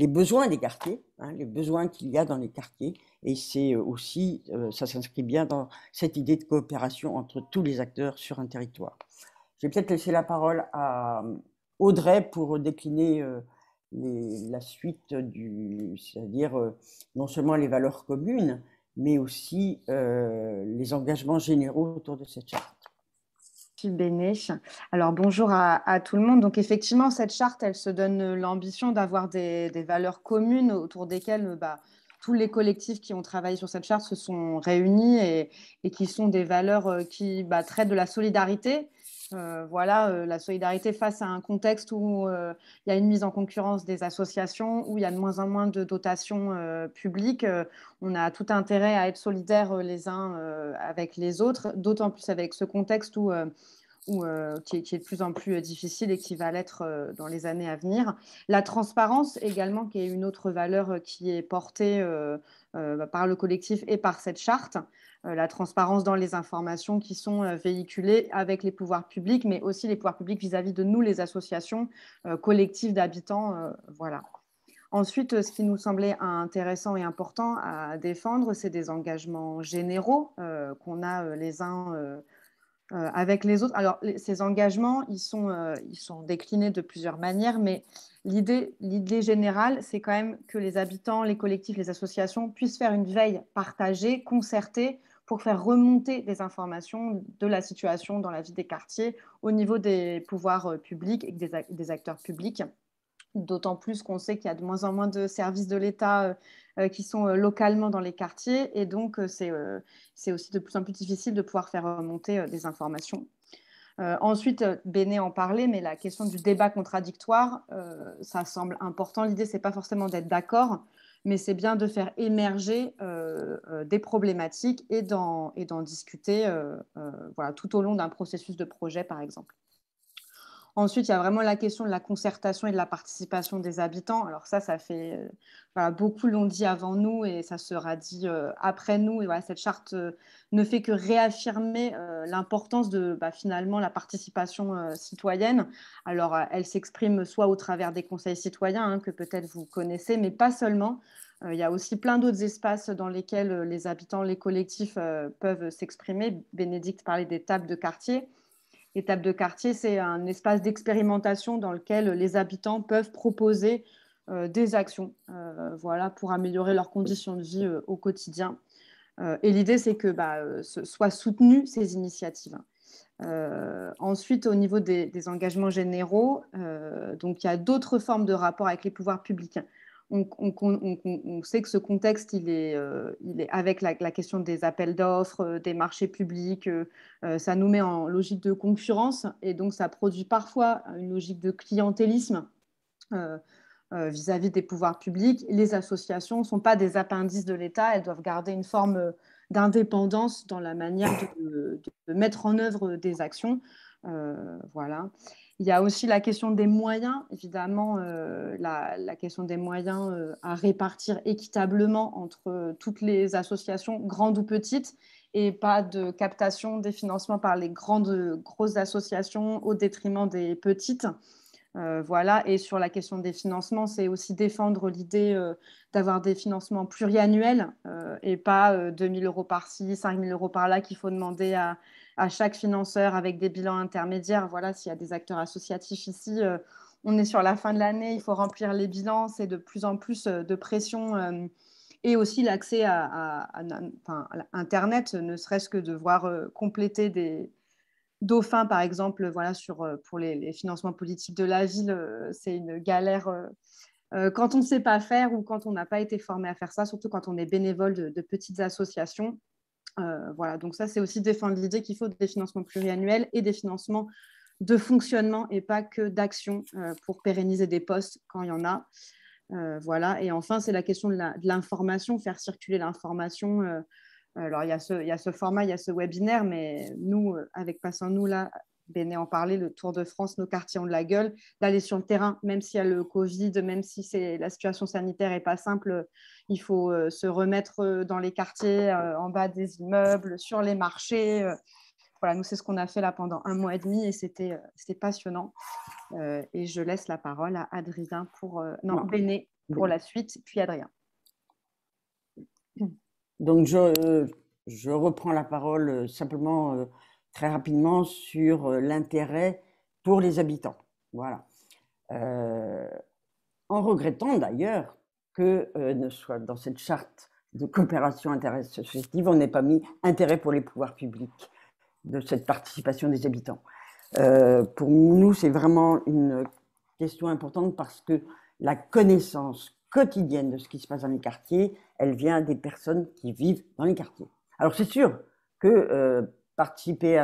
besoins des quartiers, hein, les besoins qu'il y a dans les quartiers. Et c'est aussi, ça s'inscrit bien dans cette idée de coopération entre tous les acteurs sur un territoire. Je vais peut-être laisser la parole à Audrey pour décliner la suite c'est-à-dire non seulement les valeurs communes, mais aussi les engagements généraux autour de cette charte. Béné. Alors bonjour à tout le monde. Donc effectivement, cette charte, elle se donne l'ambition d'avoir des valeurs communes autour desquelles tous les collectifs qui ont travaillé sur cette charte se sont réunis et qui sont des valeurs qui traitent de la solidarité. La solidarité face à un contexte où il y a une mise en concurrence des associations, où il y a de moins en moins de dotations publiques. On a tout intérêt à être solidaires les uns avec les autres, d'autant plus avec ce contexte qui est de plus en plus difficile et qui va l'être dans les années à venir. La transparence également, qui est une autre valeur qui est portée par le collectif et par cette charte. La transparence dans les informations qui sont véhiculées avec les pouvoirs publics, mais aussi les pouvoirs publics vis-à-vis de nous, les associations collectives d'habitants. Voilà. Ensuite, ce qui nous semblait intéressant et important à défendre, c'est des engagements généraux qu'on a les uns avec les autres. Alors, ces engagements, ils sont déclinés de plusieurs manières, mais l'idée générale, c'est quand même que les habitants, les collectifs, les associations puissent faire une veille partagée, concertée, pour faire remonter des informations de la situation dans la vie des quartiers au niveau des pouvoirs publics et des acteurs publics. D'autant plus qu'on sait qu'il y a de moins en moins de services de l'État qui sont localement dans les quartiers. Et donc, c'est aussi de plus en plus difficile de pouvoir faire remonter des informations. Ensuite, Béné en parlait, mais la question du débat contradictoire, ça semble important. L'idée, ce n'est pas forcément d'être d'accord, mais c'est bien de faire émerger des problématiques et d'en discuter tout au long d'un processus de projet, par exemple. Ensuite, il y a vraiment la question de la concertation et de la participation des habitants. Alors ça fait... beaucoup l'ont dit avant nous et ça sera dit après nous. Et cette charte ne fait que réaffirmer l'importance de finalement la participation citoyenne. Alors, elle s'exprime soit au travers des conseils citoyens, que peut-être vous connaissez, mais pas seulement. Il y a aussi plein d'autres espaces dans lesquels les habitants, les collectifs peuvent s'exprimer. Bénédicte parlait des tables de quartier. Les tables de quartier, c'est un espace d'expérimentation dans lequel les habitants peuvent proposer des actions pour améliorer leurs conditions de vie au quotidien. Et l'idée, c'est que soient soutenues ces initiatives. Ensuite, au niveau des engagements généraux, donc il y a d'autres formes de rapport avec les pouvoirs publics. On sait que ce contexte, il est avec la question des appels d'offres, des marchés publics, ça nous met en logique de concurrence et donc ça produit parfois une logique de clientélisme vis-à-vis des pouvoirs publics. Les associations ne sont pas des appendices de l'État, elles doivent garder une forme d'indépendance dans la manière de mettre en œuvre des actions. Voilà. Il y a aussi la question des moyens, évidemment, la question des moyens à répartir équitablement entre toutes les associations, grandes ou petites, et pas de captation des financements par les grosses associations au détriment des petites. Et sur la question des financements, c'est aussi défendre l'idée d'avoir des financements pluriannuels et pas 2 000 euros par-ci, 5 000 euros par-là qu'il faut demander à chaque financeur avec des bilans intermédiaires. Voilà, s'il y a des acteurs associatifs ici, on est sur la fin de l'année, il faut remplir les bilans, c'est de plus en plus de pression et aussi l'accès à Internet, ne serait-ce que de voir compléter des dauphins, par exemple, pour les financements politiques de la ville, c'est une galère quand on ne sait pas faire ou quand on n'a pas été formé à faire ça, surtout quand on est bénévole de petites associations. Donc ça, c'est aussi défendre l'idée qu'il faut des financements pluriannuels et des financements de fonctionnement et pas que d'action pour pérenniser des postes quand il y en a. Et enfin, c'est la question de l'information, faire circuler l'information. Alors, il y a ce format, il y a ce webinaire, mais nous, avec Passons-nous, là, Béné en parlait, le Tour de France, nos quartiers ont de la gueule, d'aller sur le terrain, même s'il y a le Covid, même si la situation sanitaire n'est pas simple, il faut se remettre dans les quartiers, en bas des immeubles, sur les marchés. Nous, c'est ce qu'on a fait là pendant 1 mois et demi et c'était passionnant. Et je laisse la parole à Adrien Béné pour la suite, puis Adrien. Donc, je reprends la parole simplement très rapidement sur l'intérêt pour les habitants. Voilà. en regrettant d'ailleurs que ne soit dans cette charte de coopération interassociative, on n'ait pas mis intérêt pour les pouvoirs publics de cette participation des habitants. Pour nous, c'est vraiment une question importante parce que la connaissance quotidienne de ce qui se passe dans les quartiers, elle vient des personnes qui vivent dans les quartiers. Alors c'est sûr que participer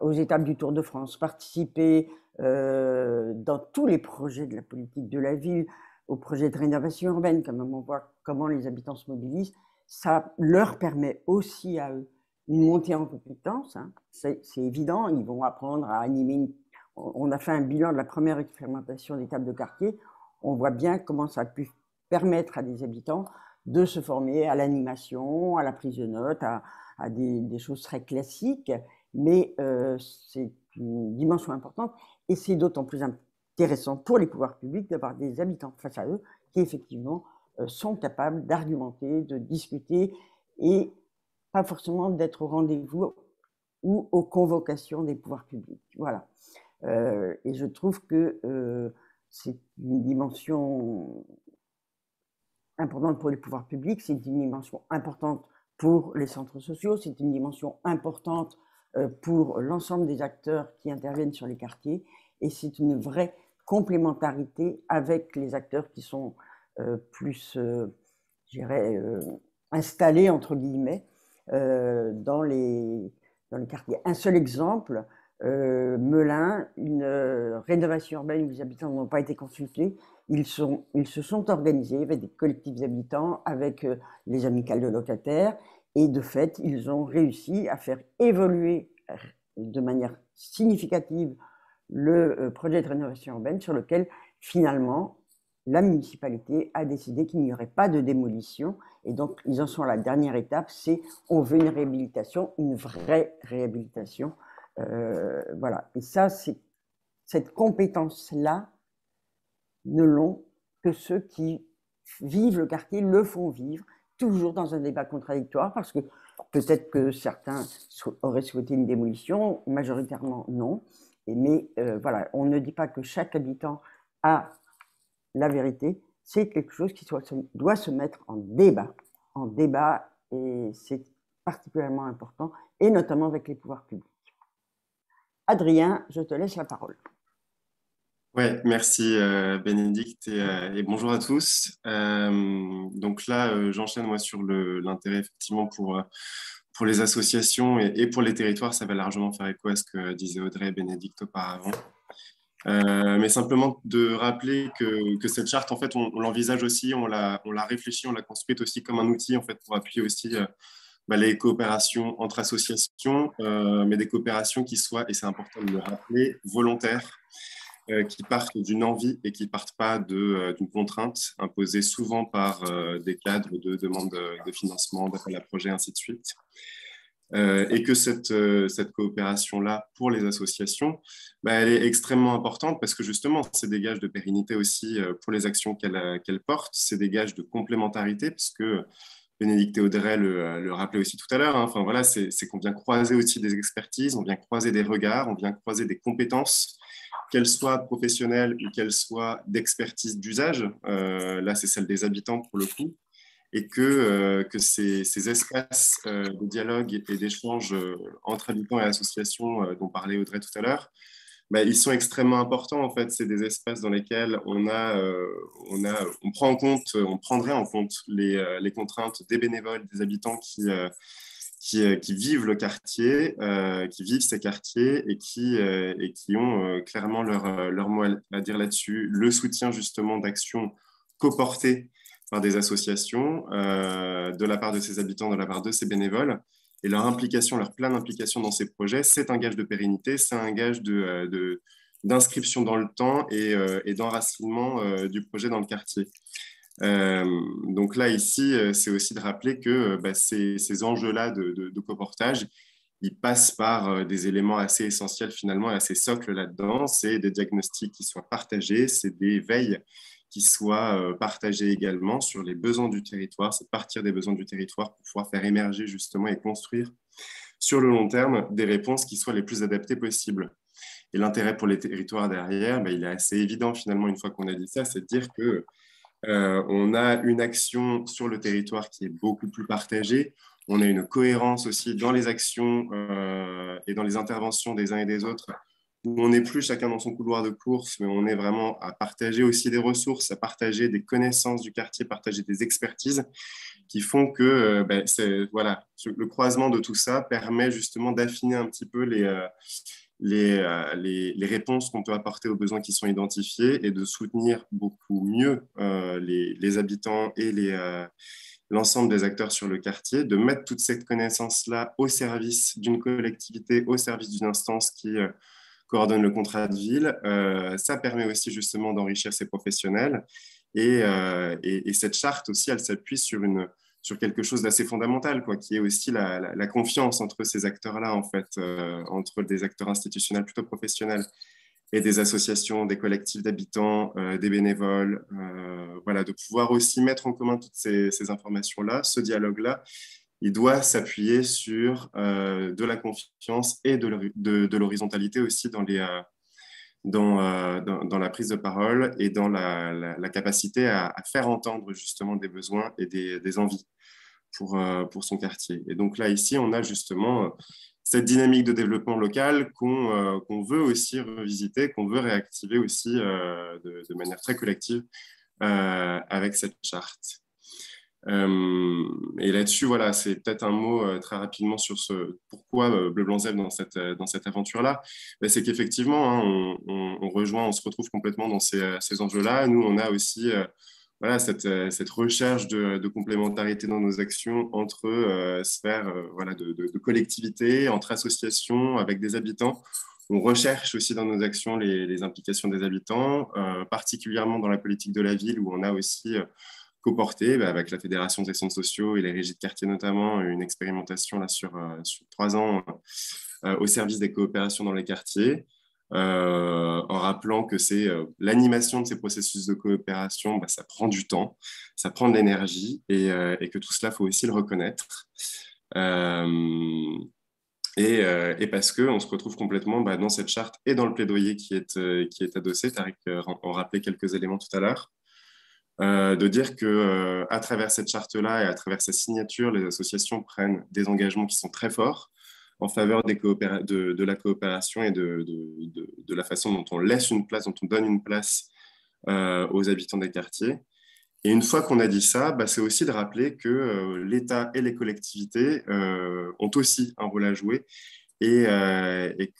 aux étapes du Tour de France, participer dans tous les projets de la politique de la ville, aux projets de rénovation urbaine, comme on voit comment les habitants se mobilisent, ça leur permet aussi à eux une montée en compétences. Hein. C'est évident, ils vont apprendre à animer. On a fait un bilan de la première expérimentation des tables de quartier. On voit bien comment ça a pu permettre à des habitants de se former à l'animation, à la prise de notes, à des choses très classiques. Mais c'est une dimension importante et c'est d'autant plus intéressant pour les pouvoirs publics d'avoir des habitants face à eux qui effectivement sont capables d'argumenter, de discuter et pas forcément d'être au rendez-vous ou aux convocations des pouvoirs publics. Voilà. Et je trouve que c'est une dimension importante pour les pouvoirs publics, c'est une dimension importante pour les centres sociaux, c'est une dimension importante pour l'ensemble des acteurs qui interviennent sur les quartiers et c'est une vraie complémentarité avec les acteurs qui sont plus, je dirais, installés, entre guillemets, dans les quartiers. Un seul exemple, Melun, une rénovation urbaine où les habitants n'ont pas été consultés. Ils se sont organisés avec des collectifs habitants, avec les amicales de locataires, et de fait, ils ont réussi à faire évoluer de manière significative le projet de rénovation urbaine sur lequel, finalement, la municipalité a décidé qu'il n'y aurait pas de démolition. Et donc, ils en sont à la dernière étape, c'est on veut une réhabilitation, une vraie réhabilitation. Voilà. Et ça, cette compétence-là ne l'ont que ceux qui vivent le quartier, le font vivre, toujours dans un débat contradictoire, parce que peut-être que certains auraient souhaité une démolition, majoritairement non. Mais voilà, on ne dit pas que chaque habitant a la vérité, c'est quelque chose qui doit se mettre en débat, et c'est particulièrement important, et notamment avec les pouvoirs publics. Adrien, je te laisse la parole. Ouais, merci Bénédicte et bonjour à tous. Donc là, j'enchaîne moi sur l'intérêt effectivement pour les associations et pour les territoires. Ça va largement faire écho à ce que disaient Audrey et Bénédicte auparavant. Mais simplement de rappeler que cette charte, en fait, on l'envisage aussi, on l'a réfléchi, on l'a construite aussi comme un outil en fait pour appuyer aussi les coopérations entre associations, mais des coopérations qui soient, et c'est important de le rappeler, volontaires, qui partent d'une envie et qui ne partent pas d'une contrainte imposée souvent par des cadres de demande de financement, d'appel à projet, ainsi de suite. Et que cette coopération-là pour les associations, elle est extrêmement importante parce que justement, c'est des gages de pérennité aussi pour les actions qu'elle porte, c'est des gages de complémentarité parce que Bénédicte et Audrey le rappelaient aussi tout à l'heure, hein. Enfin, voilà, c'est qu'on vient croiser aussi des expertises, on vient croiser des regards, on vient croiser des compétences, qu'elles soient professionnelles ou qu'elles soient d'expertise d'usage. Là, c'est celle des habitants pour le coup. Et que ces espaces de dialogue et d'échange entre habitants et associations dont parlait Audrey tout à l'heure, ils sont extrêmement importants. En fait, c'est des espaces dans lesquels on prendrait en compte les contraintes des bénévoles, des habitants qui vivent le quartier, qui vivent ces quartiers et qui ont clairement leur mot à dire là-dessus. Le soutien justement d'actions coportées par des associations, de la part de ces habitants, de la part de ces bénévoles. Et leur implication, leur pleine implication dans ces projets, c'est un gage de pérennité, c'est un gage d'inscription dans le temps et d'enracinement du projet dans le quartier. Donc là, ici, c'est aussi de rappeler que ces enjeux-là de coportage, ils passent par des éléments assez essentiels finalement, assez socles là-dedans. C'est des diagnostics qui soient partagés, c'est des veilles qui soient partagées également sur les besoins du territoire, c'est partir des besoins du territoire pour pouvoir faire émerger justement et construire sur le long terme des réponses qui soient les plus adaptées possibles. Et l'intérêt pour les territoires derrière, il est assez évident finalement une fois qu'on a dit ça, c'est de dire que on a une action sur le territoire qui est beaucoup plus partagée. On a une cohérence aussi dans les actions et dans les interventions des uns et des autres, où on n'est plus chacun dans son couloir de course, mais on est vraiment à partager aussi des ressources, à partager des connaissances du quartier, partager des expertises qui font que voilà, le croisement de tout ça permet justement d'affiner un petit peu les réponses qu'on peut apporter aux besoins qui sont identifiés et de soutenir beaucoup mieux les habitants et l'ensemble des acteurs sur le quartier, de mettre toute cette connaissance-là au service d'une collectivité, au service d'une instance qui coordonne le contrat de ville. Ça permet aussi justement d'enrichir ces professionnels. Et cette charte aussi, elle s'appuie sur quelque chose d'assez fondamental, qui est aussi la confiance entre ces acteurs-là, en fait, entre des acteurs institutionnels plutôt professionnels et des associations, des collectifs d'habitants, des bénévoles, voilà, de pouvoir aussi mettre en commun toutes ces informations-là, ce dialogue-là. Il doit s'appuyer sur de la confiance et de l'horizontalité aussi dans la prise de parole et dans la capacité à faire entendre justement des besoins et des envies pour son quartier. Et donc là, ici, on a justement cette dynamique de développement local qu'on veut aussi revisiter, qu'on veut réactiver aussi de manière très collective avec cette charte. Et là-dessus, voilà, c'est peut-être un mot très rapidement sur pourquoi Bleu Blanc Zèbre dans cette aventure-là. C'est qu'effectivement, hein, on se retrouve complètement dans ces enjeux-là. Nous, on a aussi voilà, cette recherche de complémentarité dans nos actions entre sphères voilà, de collectivité, entre associations, avec des habitants. On recherche aussi dans nos actions les implications des habitants, particulièrement dans la politique de la ville, où on a aussi coporté avec la Fédération des centres sociaux et les régies de quartier notamment, une expérimentation là, sur 3 ans au service des coopérations dans les quartiers, en rappelant que l'animation de ces processus de coopération, ça prend du temps, ça prend de l'énergie et que tout cela, il faut aussi le reconnaître. Et parce qu'on se retrouve complètement dans cette charte et dans le plaidoyer qui est adossé. Tariq en rappelait quelques éléments tout à l'heure. De dire qu'à travers cette charte-là et à travers sa signature, les associations prennent des engagements qui sont très forts en faveur de la coopération et de la façon dont on laisse une place, dont on donne une place aux habitants des quartiers. Et une fois qu'on a dit ça, c'est aussi de rappeler que l'État et les collectivités ont aussi un rôle à jouer et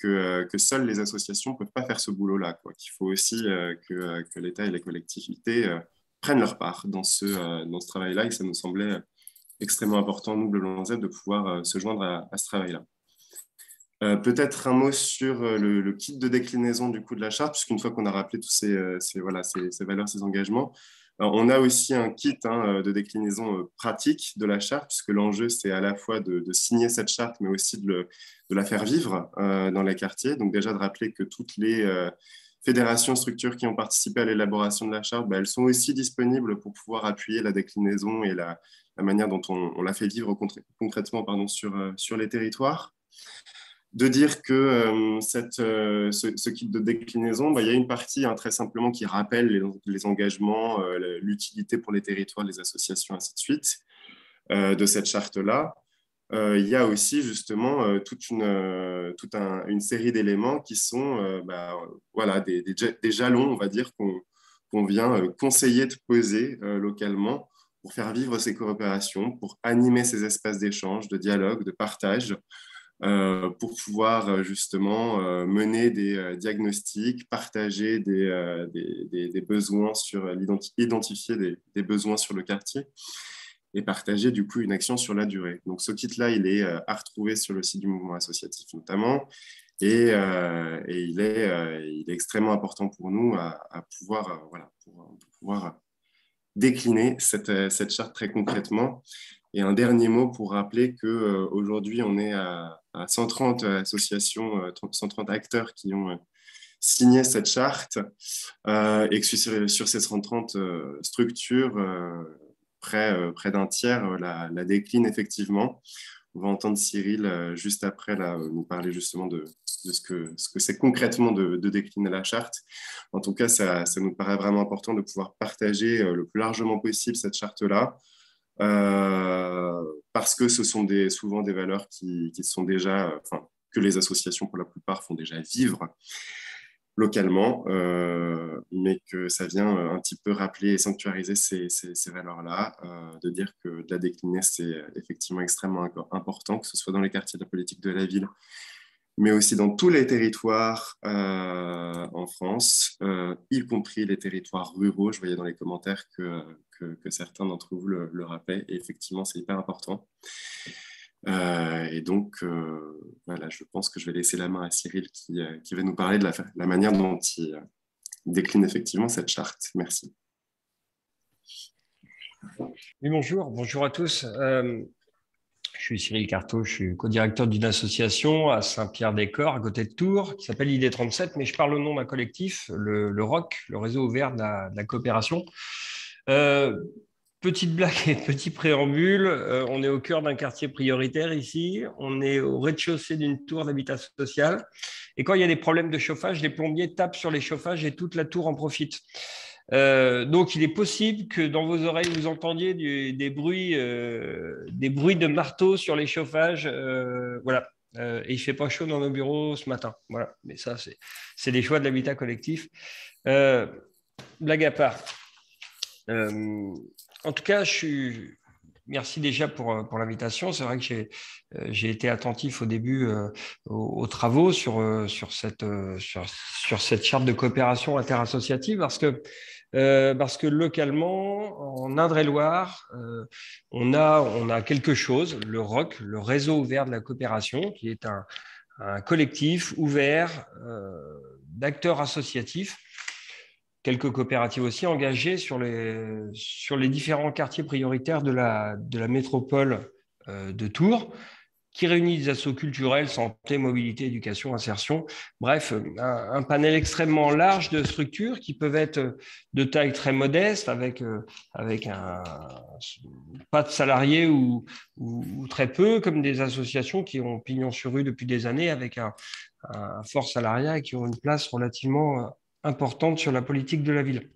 que seules les associations ne peuvent pas faire ce boulot-là, qu'il faut aussi que l'État et les collectivités prennent leur part dans ce travail-là, et ça nous semblait extrêmement important, nous, Bleu Blanc Zèbre, de pouvoir se joindre à ce travail-là. Peut-être un mot sur le kit de déclinaison du coup de la charte, puisqu'une fois qu'on a rappelé tous ces valeurs, ces engagements, on a aussi un kit de déclinaison pratique de la charte, puisque l'enjeu, c'est à la fois de signer cette charte, mais aussi de la faire vivre dans les quartiers. Donc déjà de rappeler que toutes les fédérations, structures qui ont participé à l'élaboration de la charte, elles sont aussi disponibles pour pouvoir appuyer la déclinaison et la manière dont on la fait vivre concrètement sur les territoires. De dire que ce kit de déclinaison, il y a une partie très simplement qui rappelle les engagements, l'utilité pour les territoires, les associations, ainsi de suite, de cette charte-là. Il y a aussi justement toute une série d'éléments qui sont voilà, des jalons, on va dire, qu'on vient conseiller de poser localement pour faire vivre ces coopérations, pour animer ces espaces d'échange, de dialogue, de partage, pour pouvoir justement mener des diagnostics, partager des besoins identifier des besoins sur le quartier et partager du coup une action sur la durée. Donc ce kit-là, il est à retrouver sur le site du mouvement associatif notamment, et il est extrêmement important pour nous à pouvoir, pour pouvoir décliner cette charte très concrètement. Et un dernier mot pour rappeler qu'aujourd'hui, on est à 130 associations, 130 acteurs qui ont signé cette charte et que sur ces 130 structures, près d'un tiers la décline effectivement. On va entendre Cyril juste après nous parler justement de ce que c'est concrètement de décliner la charte. En tout cas, ça nous paraît vraiment important de pouvoir partager le plus largement possible cette charte-là, parce que ce sont souvent des valeurs qui sont déjà, que les associations pour la plupart font déjà vivre localement, mais que ça vient un petit peu rappeler et sanctuariser ces valeurs-là, de dire que de la décliner, c'est effectivement extrêmement important, que ce soit dans les quartiers de la politique de la ville, mais aussi dans tous les territoires en France, y compris les territoires ruraux. Je voyais dans les commentaires que certains d'entre vous le rappelaient, et effectivement, c'est hyper important. Et donc, voilà, je pense que je vais laisser la main à Cyril qui va nous parler de la manière dont il décline effectivement cette charte. Merci. Oui, bonjour à tous. Je suis Cyril Carto, je suis co-directeur d'une association à Saint-Pierre-des-Corps, à côté de Tours, qui s'appelle ID37, mais je parle au nom d'un collectif, le ROC, le réseau ouvert de la coopération. Petite blague et petit préambule, on est au cœur d'un quartier prioritaire ici, on est au rez-de-chaussée d'une tour d'habitat social, et quand il y a des problèmes de chauffage, les plombiers tapent sur les chauffages et toute la tour en profite. Donc, il est possible que dans vos oreilles, vous entendiez des bruits de marteau sur les chauffages. Voilà. Et il ne fait pas chaud dans nos bureaux ce matin. Voilà. Mais ça, c'est des choix de l'habitat collectif. Blague à part. En tout cas, merci déjà pour l'invitation. C'est vrai que j'ai été attentif au début aux travaux sur cette charte de coopération interassociative parce que localement, en Indre-et-Loire, on a quelque chose, le ROC, le réseau ouvert de la coopération, qui est un collectif ouvert d'acteurs associatifs, quelques coopératives aussi engagées sur les différents quartiers prioritaires de la métropole de Tours, qui réunit des assos culturels, santé, mobilité, éducation, insertion. Bref, un panel extrêmement large de structures qui peuvent être de taille très modeste, avec pas de salariés ou très peu, comme des associations qui ont pignon sur rue depuis des années, avec un fort salariat et qui ont une place relativement importante sur la politique de la ville.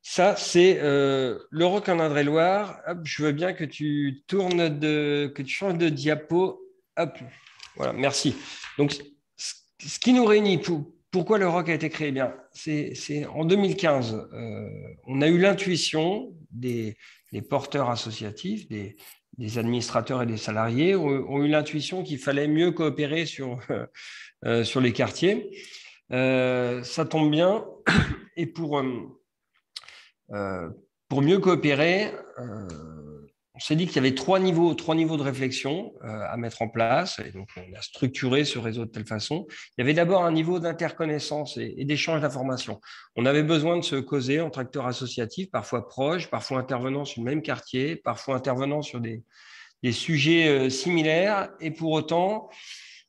Ça, c'est le ROC en Indre-et-Loire. Hop, je veux bien que tu changes de diapo. Hop, voilà, merci. Donc, ce qui nous réunit, pourquoi le ROC a été créé? Bien, c'est en 2015. On a eu l'intuition des porteurs associatifs, des administrateurs et des salariés ont eu l'intuition qu'il fallait mieux coopérer sur les quartiers. Ça tombe bien. Et pour mieux coopérer, on s'est dit qu'il y avait trois niveaux de réflexion à mettre en place. Et donc, on a structuré ce réseau de telle façon. Il y avait d'abord un niveau d'interconnaissance et d'échange d'informations. On avait besoin de se causer entre acteurs associatifs, parfois proches, parfois intervenant sur le même quartier, parfois intervenant sur des sujets similaires. Et pour autant,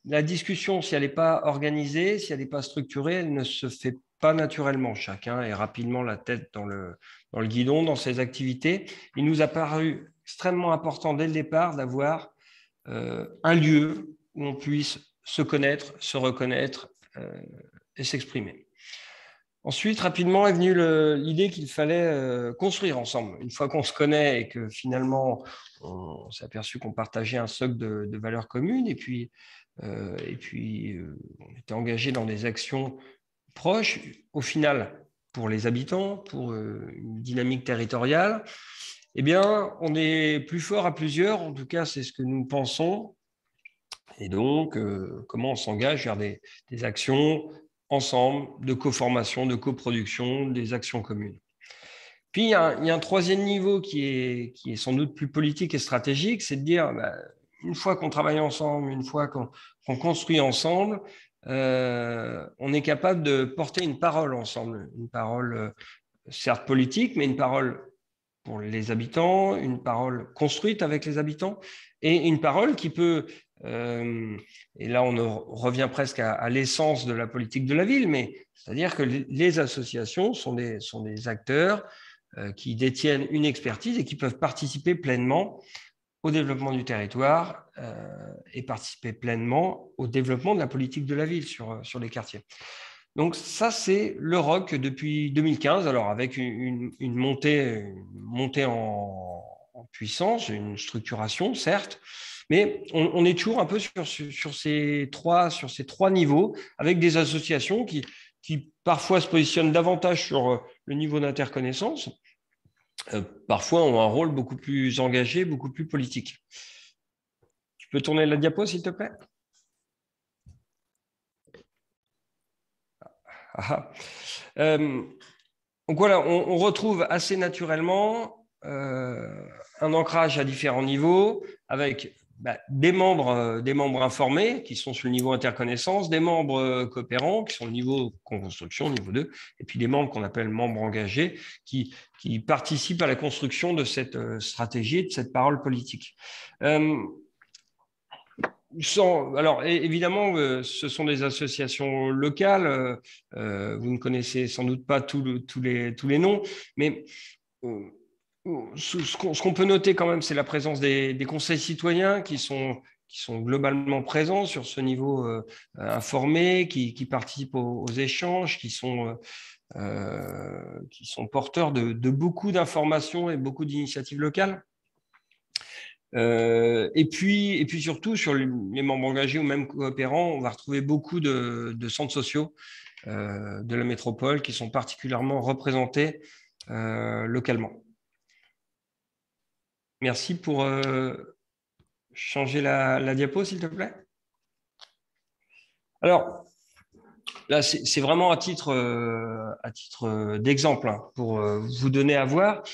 la discussion, si elle n'est pas organisée, si elle n'est pas structurée, elle ne se fait pas naturellement. Chacun est rapidement la tête dans le guidon, dans ses activités. Il nous a paru extrêmement important dès le départ d'avoir un lieu où on puisse se connaître, se reconnaître et s'exprimer. Ensuite, rapidement est venue l'idée qu'il fallait construire ensemble. Une fois qu'on se connaît et que finalement, on s'est aperçu qu'on partageait un socle de valeurs communes et puis on était engagé dans des actions proches, au final, pour les habitants, pour une dynamique territoriale, eh bien, on est plus fort à plusieurs, en tout cas, c'est ce que nous pensons. Et donc, comment on s'engage vers des actions ensemble, de co-formation, de coproduction, des actions communes. Puis, il y a un troisième niveau qui est sans doute plus politique et stratégique, c'est de dire, une fois qu'on travaille ensemble, une fois qu'on construit ensemble, on est capable de porter une parole ensemble, une parole certes politique, mais une parole pour les habitants, une parole construite avec les habitants et une parole qui peut, et là on revient presque à l'essence de la politique de la ville, mais c'est-à-dire que les associations sont des acteurs qui détiennent une expertise et qui peuvent participer pleinement au développement du territoire et participer pleinement au développement de la politique de la ville sur les quartiers. Donc ça, c'est le ROC depuis 2015, alors avec une montée en puissance, une structuration, certes, mais on est toujours un peu sur ces trois niveaux, avec des associations qui parfois se positionnent davantage sur le niveau d'interconnaissance, parfois ont un rôle beaucoup plus engagé, beaucoup plus politique. Tu peux tourner la diapo, s'il te plaît ? Donc voilà, on retrouve assez naturellement un ancrage à différents niveaux avec des membres informés qui sont sur le niveau interconnaissance, des membres coopérants qui sont au niveau co-construction, niveau 2, et puis des membres qu'on appelle membres engagés qui participent à la construction de cette stratégie, de cette parole politique. Alors, évidemment, ce sont des associations locales. Vous ne connaissez sans doute pas tous les noms, mais ce qu'on peut noter quand même, c'est la présence des conseils citoyens qui sont globalement présents sur ce niveau informé, qui participent aux échanges, qui sont porteurs de beaucoup d'informations et beaucoup d'initiatives locales. Et puis surtout, sur les membres engagés ou même coopérants, on va retrouver beaucoup de centres sociaux de la métropole qui sont particulièrement représentés localement. Merci pour changer la diapo, s'il te plaît. Alors, là, c'est vraiment à titre d'exemple pour vous donner à voir.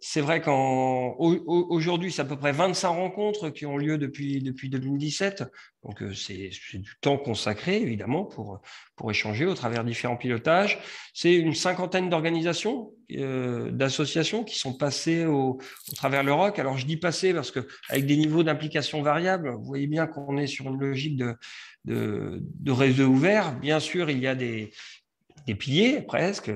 C'est vrai qu'aujourd'hui, c'est à peu près 25 rencontres qui ont lieu depuis 2017. Donc, c'est du temps consacré, évidemment, pour échanger au travers de différents pilotages. C'est une cinquantaine d'organisations, d'associations qui sont passées au travers le ROC. Alors, je dis passées parce qu'avec des niveaux d'implication variables, vous voyez bien qu'on est sur une logique de réseau ouvert. Bien sûr, il y a des piliers, presque,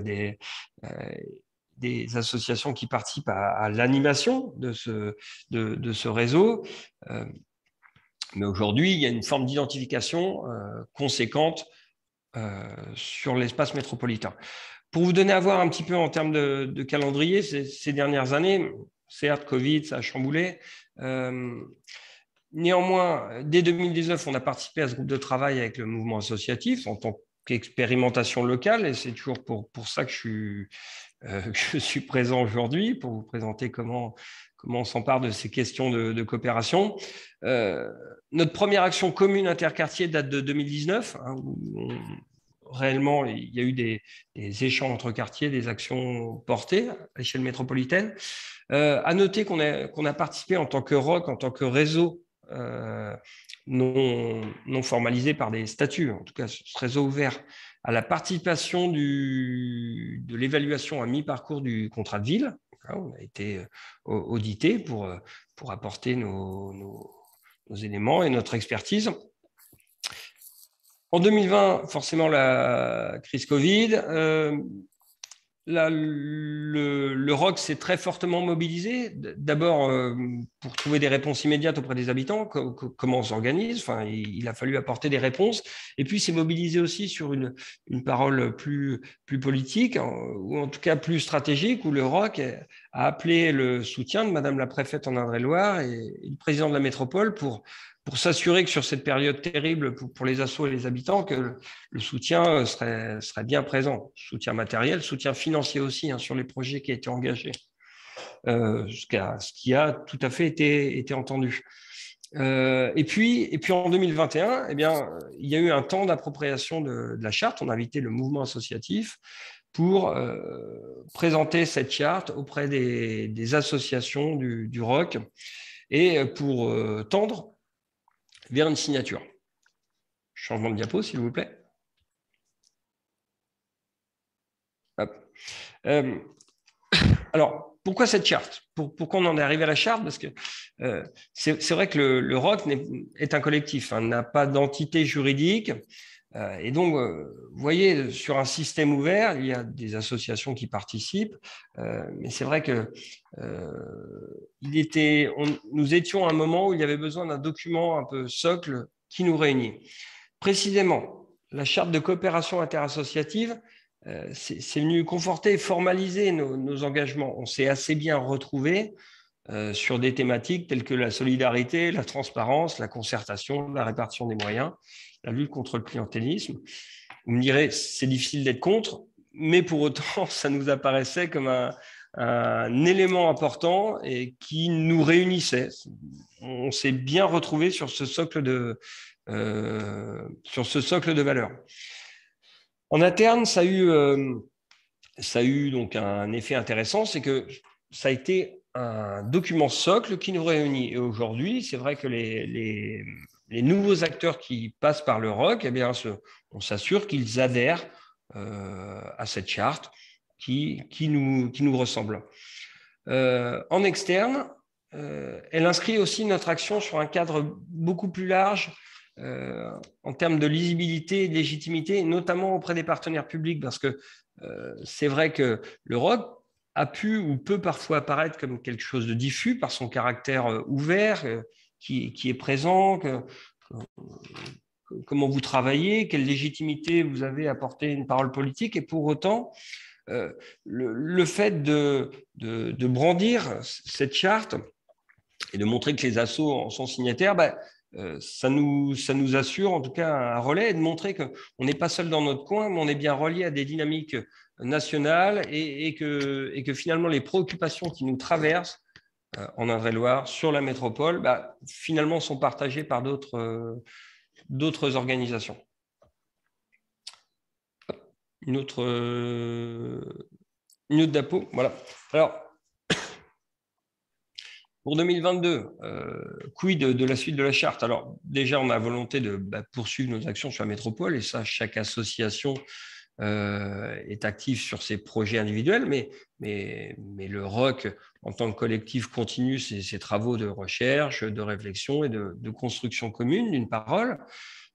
des associations qui participent à l'animation de ce réseau. Mais aujourd'hui, il y a une forme d'identification conséquente sur l'espace métropolitain. Pour vous donner à voir un petit peu en termes de calendrier, ces dernières années, certes, Covid, ça a chamboulé. Néanmoins, dès 2019, on a participé à ce groupe de travail avec le mouvement associatif en tant qu'expérimentation locale, et c'est toujours pour ça que je suis présent aujourd'hui, pour vous présenter comment on s'empare de ces questions de coopération. Notre première action commune interquartier date de 2019, où réellement, il y a eu des échanges entre quartiers, des actions portées à l'échelle métropolitaine. À noter qu'on a participé en tant que ROC, en tant que réseau non formalisé par des statuts, en tout cas ce réseau ouvert, à la participation de l'évaluation à mi-parcours du contrat de ville. On a été audité pour apporter nos éléments et notre expertise. En 2020, forcément, la crise Covid, le ROC s'est très fortement mobilisé, d'abord pour trouver des réponses immédiates auprès des habitants, comment on s'organise, il a fallu apporter des réponses, et puis s'est mobilisé aussi sur une parole plus politique, ou en tout cas plus stratégique, où le ROC a appelé le soutien de Madame la préfète en Indre-et-Loire et le président de la métropole pour s'assurer que sur cette période terrible pour les assos et les habitants, que le soutien serait bien présent. Soutien matériel, soutien financier aussi sur les projets qui ont été engagés. Ce qui a tout à fait été entendu. Et puis en 2021, il y a eu un temps d'appropriation de la charte. On a invité le mouvement associatif pour présenter cette charte auprès des associations du ROC et pour tendre vers une signature. Changement de diapo, s'il vous plaît. Alors, pourquoi cette charte ? Pourquoi on en est arrivé à la charte ? Parce que c'est vrai que le ROC est un collectif, n'a pas d'entité juridique. Et donc, vous voyez, sur un système ouvert, il y a des associations qui participent, mais c'est vrai que nous étions à un moment où il y avait besoin d'un document un peu socle qui nous réunit. Précisément, la charte de coopération interassociative, c'est venu conforter et formaliser nos engagements. On s'est assez bien retrouvés sur des thématiques telles que la solidarité, la transparence, la concertation, la répartition des moyens, la lutte contre le clientélisme. Vous me direz, c'est difficile d'être contre, mais pour autant, ça nous apparaissait comme un élément important et qui nous réunissait. On s'est bien retrouvés sur ce socle de valeurs. En interne, ça a eu donc un effet intéressant, c'est que ça a été un document socle qui nous réunit. Et aujourd'hui, c'est vrai que les nouveaux acteurs qui passent par le ROC, eh bien, on s'assure qu'ils adhèrent à cette charte qui nous ressemble. En externe, elle inscrit aussi notre action sur un cadre beaucoup plus large en termes de lisibilité et de légitimité, notamment auprès des partenaires publics, parce que c'est vrai que le ROC a pu ou peut parfois apparaître comme quelque chose de diffus par son caractère ouvert qui est présent, comment vous travaillez, quelle légitimité vous avez à porter une parole politique. Et pour autant, le fait de brandir cette charte et de montrer que les assos en sont signataires, ça nous assure en tout cas un relais et de montrer qu'on n'est pas seul dans notre coin, mais on est bien relié à des dynamiques nationales et que finalement les préoccupations qui nous traversent en Indre-et-Loire, sur la métropole, finalement sont partagées par d'autres organisations. Une autre d'apo, voilà. Alors, pour 2022, quid de la suite de la charte? Alors, déjà, on a volonté de poursuivre nos actions sur la métropole, et ça, chaque association est active sur ses projets individuels, mais le ROC, en tant que collectif, continue ses travaux de recherche, de réflexion et de construction commune d'une parole.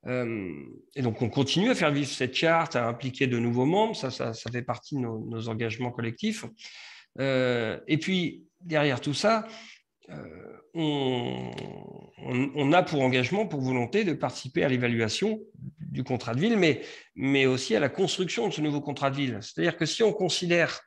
Et donc, on continue à faire vivre cette charte, à impliquer de nouveaux membres, ça fait partie de nos engagements collectifs. Et puis, derrière tout ça, on a pour engagement, pour volonté de participer à l'évaluation du contrat de ville, mais aussi à la construction de ce nouveau contrat de ville. C'est-à-dire que si on considère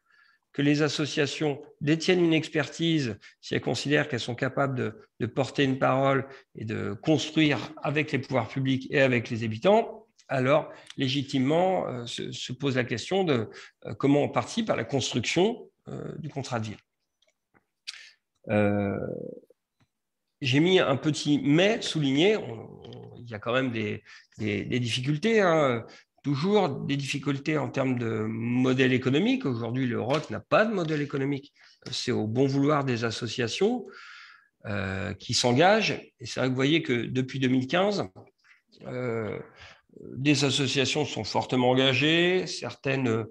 que les associations détiennent une expertise, si elles considèrent qu'elles sont capables de porter une parole et de construire avec les pouvoirs publics et avec les habitants, alors légitimement se pose la question de comment on participe à la construction du contrat de ville. J'ai mis un petit mais souligné, il y a quand même des difficultés, hein, toujours des difficultés en termes de modèle économique. Aujourd'hui, le ROC n'a pas de modèle économique, c'est au bon vouloir des associations qui s'engagent. Et c'est vrai que vous voyez que depuis 2015, des associations sont fortement engagées, certaines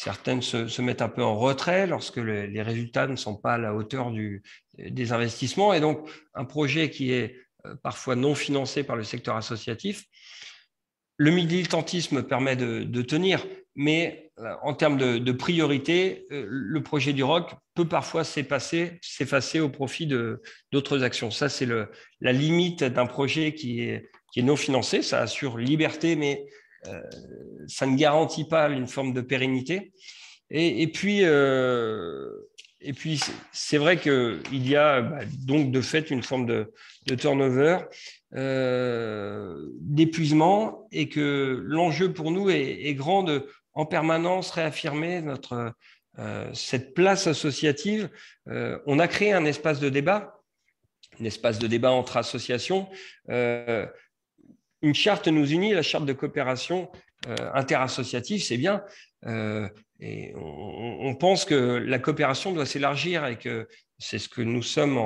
se mettent un peu en retrait lorsque les résultats ne sont pas à la hauteur des investissements. Et donc, un projet qui est parfois non financé par le secteur associatif, le militantisme permet de tenir, mais en termes de priorité, le projet du ROC peut parfois s'effacer au profit d'autres actions. Ça, c'est la limite d'un projet qui est non financé. Ça assure liberté, mais ça ne garantit pas une forme de pérennité. Et puis, c'est vrai qu'il y a donc de fait une forme de turnover, d'épuisement, et que l'enjeu pour nous est grand de, en permanence, réaffirmer cette place associative. On a créé un espace de débat entre associations. Une charte nous unit, la charte de coopération interassociative, c'est bien. Et on pense que la coopération doit s'élargir et que c'est ce que nous sommes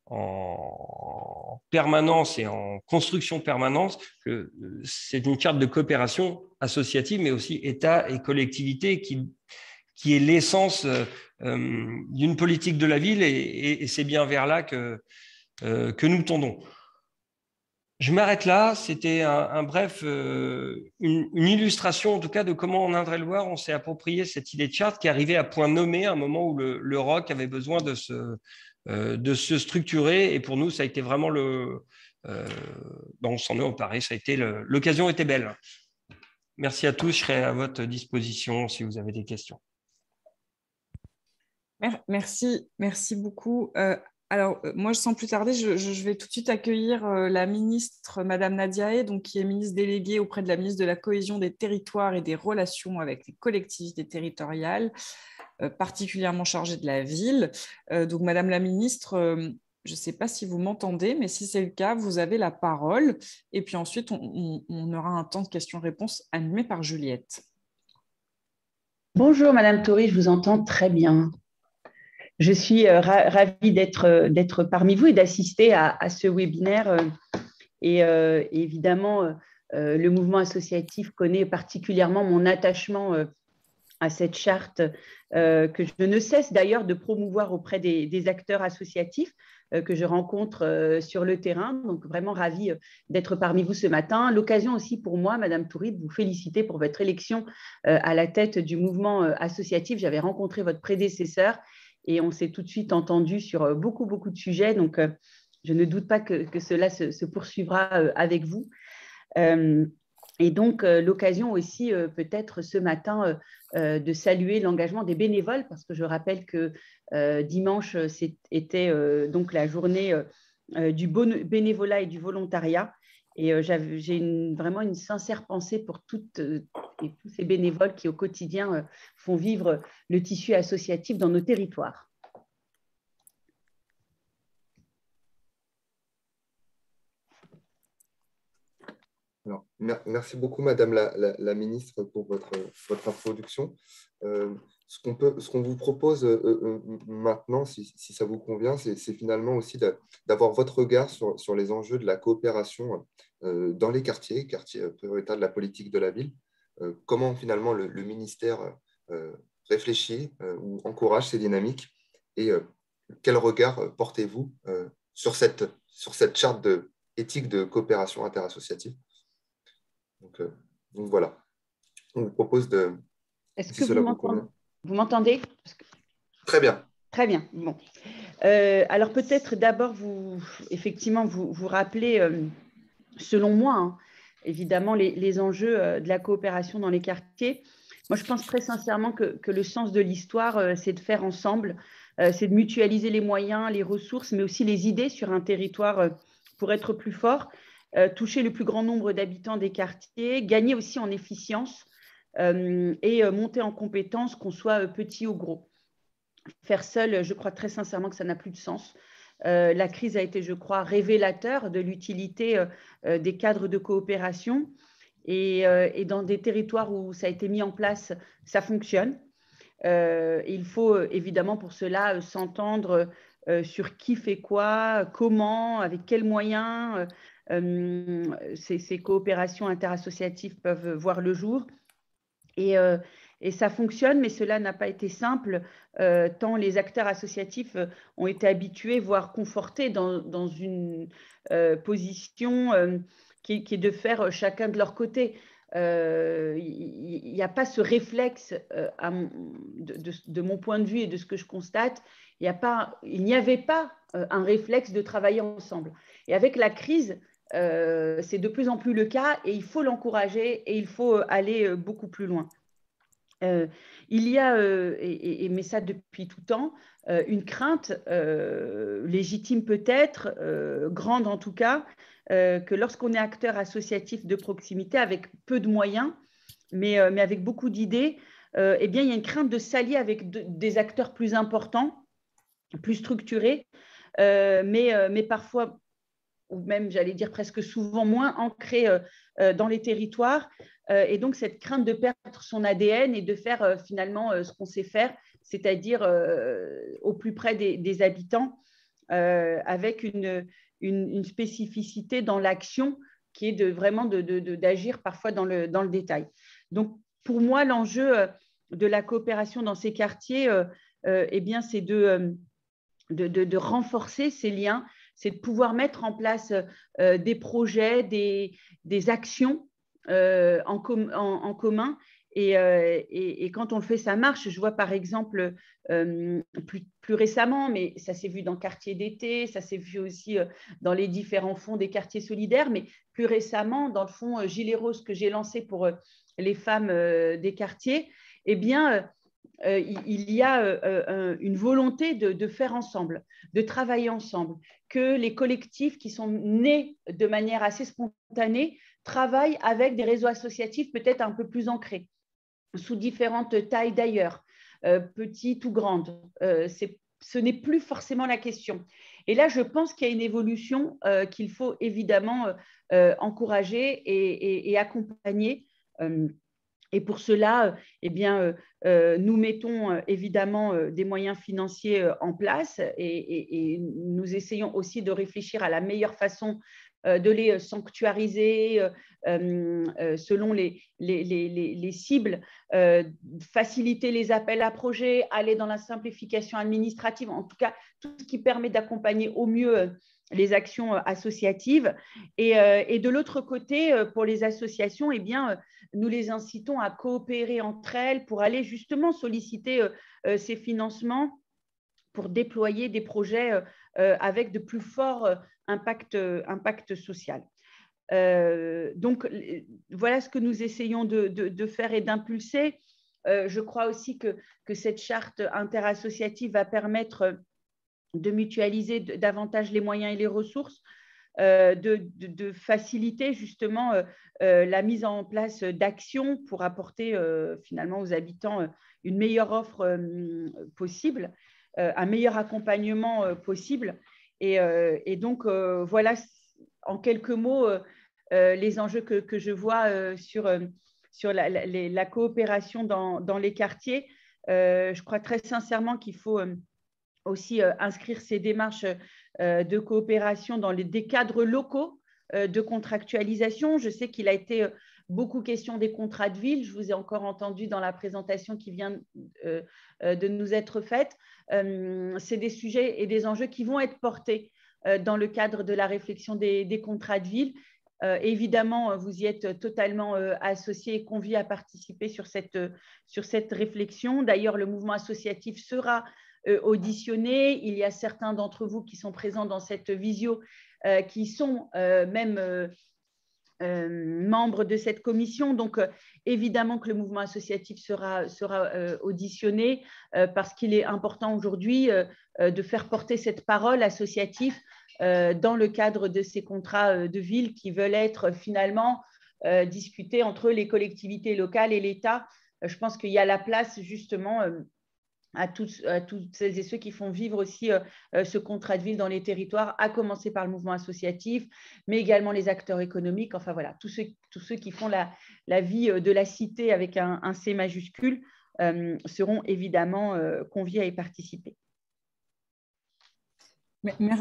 en permanence et en construction permanente, que c'est une charte de coopération associative, mais aussi État et collectivité qui est l'essence d'une politique de la ville, et c'est bien vers là que nous tendons. Je m'arrête là. C'était un bref, une illustration en tout cas de comment en Indre-et-Loire on s'est approprié cette idée de charte qui arrivait à point nommé à un moment où le ROC avait besoin de se structurer. Et pour nous, ça a été vraiment on s'en est emparé. Ça a été l'occasion était belle. Merci à tous. Je serai à votre disposition si vous avez des questions. Merci beaucoup. Alors, moi, sans plus tarder, je vais tout de suite accueillir la ministre, Madame Nadia Hay, donc, qui est ministre déléguée auprès de la ministre de la Cohésion des territoires et des relations avec les collectivités territoriales, particulièrement chargée de la ville. Donc, Madame la ministre, je ne sais pas si vous m'entendez, mais si c'est le cas, vous avez la parole. Et puis ensuite, on aura un temps de questions-réponses animé par Juliette. Bonjour, Madame Toury, je vous entends très bien. Je suis ravie d'être parmi vous et d'assister à ce webinaire. Et évidemment, le mouvement associatif connaît particulièrement mon attachement à cette charte que je ne cesse d'ailleurs de promouvoir auprès des acteurs associatifs que je rencontre sur le terrain. Donc, vraiment ravie d'être parmi vous ce matin. L'occasion aussi pour moi, Madame Toury, de vous féliciter pour votre élection à la tête du mouvement associatif. J'avais rencontré votre prédécesseur et on s'est tout de suite entendu sur beaucoup de sujets. Donc, je ne doute pas que cela se poursuivra avec vous. Et donc, l'occasion aussi, peut-être ce matin, de saluer l'engagement des bénévoles, parce que je rappelle que dimanche, c'était donc la journée du bénévolat et du volontariat. Et j'ai vraiment une sincère pensée pour toutes et tous ces bénévoles qui, au quotidien, font vivre le tissu associatif dans nos territoires. Alors, merci beaucoup, Madame la ministre, pour votre introduction. Ce qu'on vous propose maintenant, si ça vous convient, c'est finalement aussi d'avoir votre regard sur les enjeux de la coopération dans les quartiers prioritaires de la politique de la ville. Comment finalement le ministère réfléchit ou encourage ces dynamiques et quel regard portez-vous sur cette charte éthique de coopération interassociative? Donc voilà, on vous propose de... Est-ce que vous m'entendez? Très bien. Très bien. Bon. Alors peut-être d'abord effectivement vous rappeler, selon moi, hein, évidemment, les enjeux de la coopération dans les quartiers. Moi, je pense très sincèrement que le sens de l'histoire, c'est de faire ensemble, c'est de mutualiser les moyens, les ressources, mais aussi les idées sur un territoire pour être plus fort. Toucher le plus grand nombre d'habitants des quartiers, gagner aussi en efficience et monter en compétences, qu'on soit petit ou gros. Faire seul, je crois très sincèrement que ça n'a plus de sens. La crise a été, je crois, révélateur de l'utilité des cadres de coopération et dans des territoires où ça a été mis en place, ça fonctionne. Il faut évidemment pour cela s'entendre sur qui fait quoi, comment, avec quels moyens ces coopérations interassociatives peuvent voir le jour. Et ça fonctionne, mais cela n'a pas été simple, tant les acteurs associatifs ont été habitués, voire confortés dans une position qui est de faire chacun de leur côté. Il n'y a pas ce réflexe, de mon point de vue et de ce que je constate, il n'y avait pas un réflexe de travailler ensemble. Et avec la crise, c'est de plus en plus le cas et il faut l'encourager et il faut aller beaucoup plus loin. Il y a, mais ça depuis tout temps, une crainte légitime peut-être, grande en tout cas, que lorsqu'on est acteur associatif de proximité avec peu de moyens, mais avec beaucoup d'idées, eh bien, il y a une crainte de s'allier avec des acteurs plus importants, plus structurés, mais parfois, ou même, j'allais dire presque souvent, moins ancrés dans les territoires. Et donc, cette crainte de perdre son ADN et de faire finalement ce qu'on sait faire, c'est-à-dire au plus près des habitants, avec une spécificité dans l'action qui est vraiment d'agir parfois dans le détail. Donc, pour moi, l'enjeu de la coopération dans ces quartiers, eh bien, c'est de renforcer ces liens, c'est de pouvoir mettre en place des projets, des actions en commun. Et quand on le fait, ça marche. Je vois par exemple plus récemment, mais ça s'est vu dans Quartier d'été, ça s'est vu aussi dans les différents fonds des quartiers solidaires, mais plus récemment dans le fonds Gilets Roses que j'ai lancé pour les femmes des quartiers, eh bien, il y a une volonté de faire ensemble, de travailler ensemble, que les collectifs qui sont nés de manière assez spontanée travaillent avec des réseaux associatifs peut-être un peu plus ancrés, sous différentes tailles d'ailleurs, petites ou grandes. Ce n'est plus forcément la question. Et là, je pense qu'il y a une évolution qu'il faut évidemment encourager et accompagner. Et pour cela, eh bien, nous mettons évidemment des moyens financiers en place et nous essayons aussi de réfléchir à la meilleure façon de les sanctuariser selon les cibles, faciliter les appels à projets, aller dans la simplification administrative, en tout cas tout ce qui permet d'accompagner au mieux les actions associatives. Et de l'autre côté, pour les associations, eh bien, nous les incitons à coopérer entre elles pour aller justement solliciter ces financements pour déployer des projets avec de plus forts impact social. Donc, voilà ce que nous essayons de faire et d'impulser. Je crois aussi que cette charte interassociative va permettre de mutualiser davantage les moyens et les ressources, de faciliter justement la mise en place d'actions pour apporter finalement aux habitants une meilleure offre possible, un meilleur accompagnement possible. Et donc, voilà en quelques mots les enjeux que je vois sur la coopération dans les quartiers. Je crois très sincèrement qu'il faut aussi inscrire ces démarches de coopération dans des cadres locaux de contractualisation. Je sais qu'il a été beaucoup question des contrats de ville. Je vous ai encore entendu dans la présentation qui vient de nous être faite. C'est des sujets et des enjeux qui vont être portés dans le cadre de la réflexion des contrats de ville. Évidemment, vous y êtes totalement associés et conviés à participer sur cette réflexion. D'ailleurs, le mouvement associatif sera auditionné. Il y a certains d'entre vous qui sont présents dans cette visio qui sont même membres de cette commission. Donc, évidemment que le mouvement associatif sera auditionné parce qu'il est important aujourd'hui de faire porter cette parole associative dans le cadre de ces contrats de ville qui veulent être finalement discutés entre les collectivités locales et l'État. Je pense qu'il y a la place justement à toutes celles et ceux qui font vivre aussi ce contrat de ville dans les territoires, à commencer par le mouvement associatif, mais également les acteurs économiques, enfin voilà, tous ceux qui font la vie de la cité avec un C majuscule seront évidemment conviés à y participer.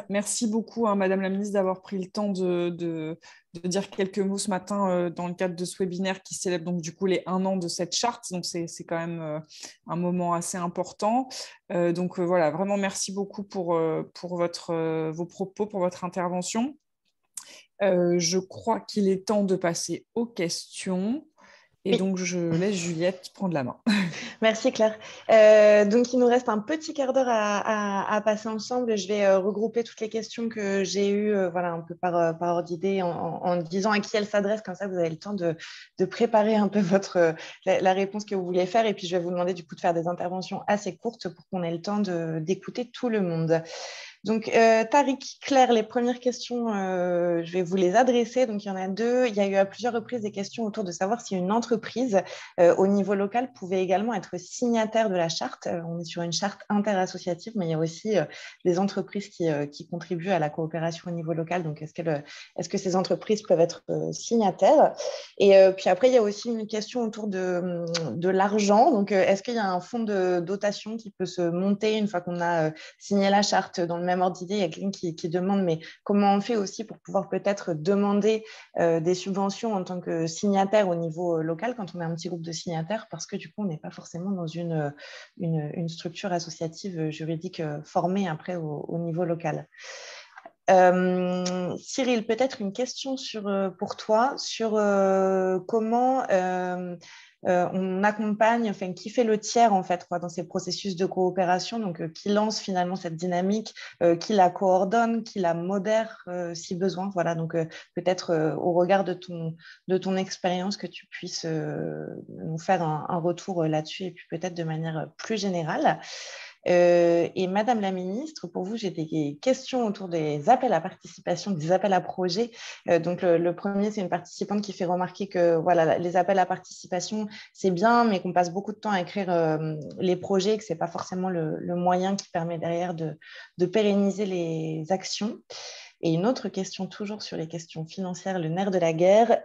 Merci beaucoup, Madame la ministre, d'avoir pris le temps de dire quelques mots ce matin dans le cadre de ce webinaire qui célèbre donc du coup les 1 an de cette charte. Donc, c'est quand même un moment assez important. Voilà, vraiment merci beaucoup pour vos propos, pour votre intervention. Je crois qu'il est temps de passer aux questions. Et donc, je laisse Juliette prendre la main. Merci Claire. Donc, il nous reste un petit quart d'heure à passer ensemble. Je vais regrouper toutes les questions que j'ai eues voilà, un peu par ordre d'idée en disant à qui elles s'adressent. Comme ça, vous avez le temps de préparer un peu la réponse que vous voulez faire. Et puis, je vais vous demander du coup de faire des interventions assez courtes pour qu'on ait le temps d'écouter tout le monde. Donc, Tariq, Claire, les premières questions, je vais vous les adresser. Donc, il y en a 2. Il y a eu à plusieurs reprises des questions autour de savoir si une entreprise au niveau local pouvait également être signataire de la charte. On est sur une charte interassociative, mais il y a aussi des entreprises qui contribuent à la coopération au niveau local. Donc, est-ce que ces entreprises peuvent être signataires? Et puis après, il y a aussi une question autour de l'argent. Donc, est-ce qu'il y a un fonds de dotation qui peut se monter une fois qu'on a signé la charte? Dans le même ordre d'idée, il y a quelqu'un qui demande mais comment on fait aussi pour pouvoir peut-être demander des subventions en tant que signataire au niveau local quand on a un petit groupe de signataires, parce que du coup on n'est pas forcément dans une structure associative juridique formée après au niveau local. Cyril, peut-être une question pour toi sur comment on accompagne, enfin, qui fait le tiers en fait, dans ces processus de coopération, donc qui lance finalement cette dynamique, qui la coordonne, qui la modère si besoin. Voilà, donc peut-être au regard de ton expérience que tu puisses nous faire un retour là-dessus et puis peut-être de manière plus générale. Et Madame la Ministre, pour vous, j'ai des questions autour des appels à participation, des appels à projets. Donc, le premier, c'est une participante qui fait remarquer que voilà, les appels à participation, c'est bien, mais qu'on passe beaucoup de temps à écrire les projets, que ce n'est pas forcément le moyen qui permet derrière de pérenniser les actions. Et une autre question, toujours sur les questions financières, le nerf de la guerre.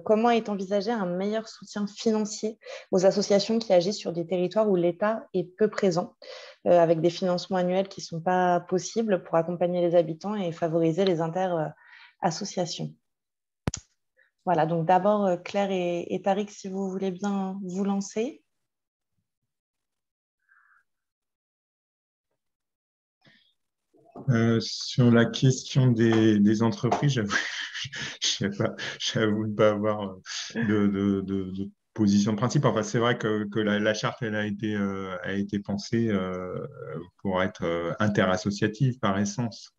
Comment est envisagé un meilleur soutien financier aux associations qui agissent sur des territoires où l'État est peu présent, avec des financements annuels qui ne sont pas possibles pour accompagner les habitants et favoriser les inter-associations? Voilà, donc d'abord, Claire et Tariq, si vous voulez bien vous lancer. Sur la question des entreprises, j'avoue de pas avoir de position de principe. Enfin, c'est vrai que la charte, elle a été pensée pour être interassociative par essence.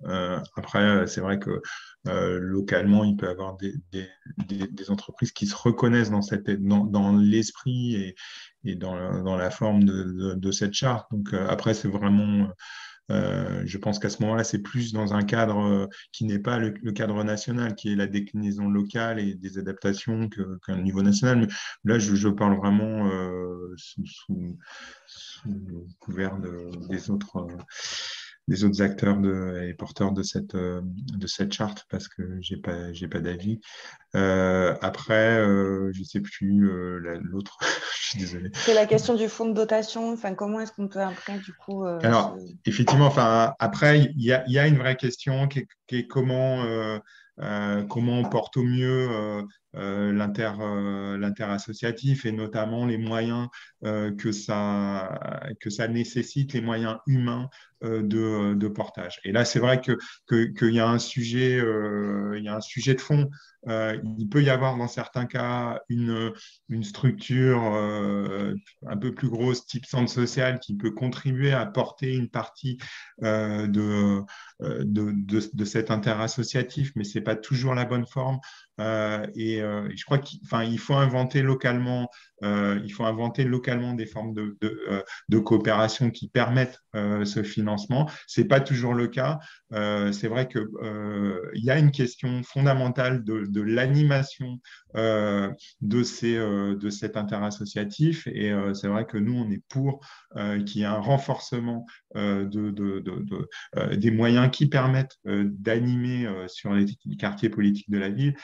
Après, c'est vrai que localement, il peut y avoir des entreprises qui se reconnaissent dans l'esprit et dans la forme de cette charte. Donc après, c'est vraiment... je pense qu'à ce moment-là, c'est plus dans un cadre qui n'est pas le cadre national, qui est la déclinaison locale et des adaptations qu'un niveau national. Mais là, je parle vraiment sous couvert des autres acteurs et porteurs de cette charte, parce que j'ai pas d'avis. Après, je ne sais plus l'autre. Je suis désolé. C'est la question du fonds de dotation. Enfin, comment est-ce qu'on peut après, du coup... Alors, effectivement, après, il y a une vraie question qui est comment on porte au mieux l'interassociatif et notamment les moyens que ça nécessite, les moyens humains de portage. Et là, c'est vrai qu'il y a un sujet de fond. Il peut y avoir dans certains cas une structure un peu plus grosse, type centre social, qui peut contribuer à porter une partie de cet interassociatif, mais ce n'est pas toujours la bonne forme. Je crois qu'il faut inventer localement des formes de coopération qui permettent ce financement. Ce n'est pas toujours le cas. C'est vrai qu'il y a une question fondamentale de l'animation de cet interassociatif, et c'est vrai que nous, on est pour qu'il y ait un renforcement des moyens qui permettent d'animer sur les quartiers politiques de la ville.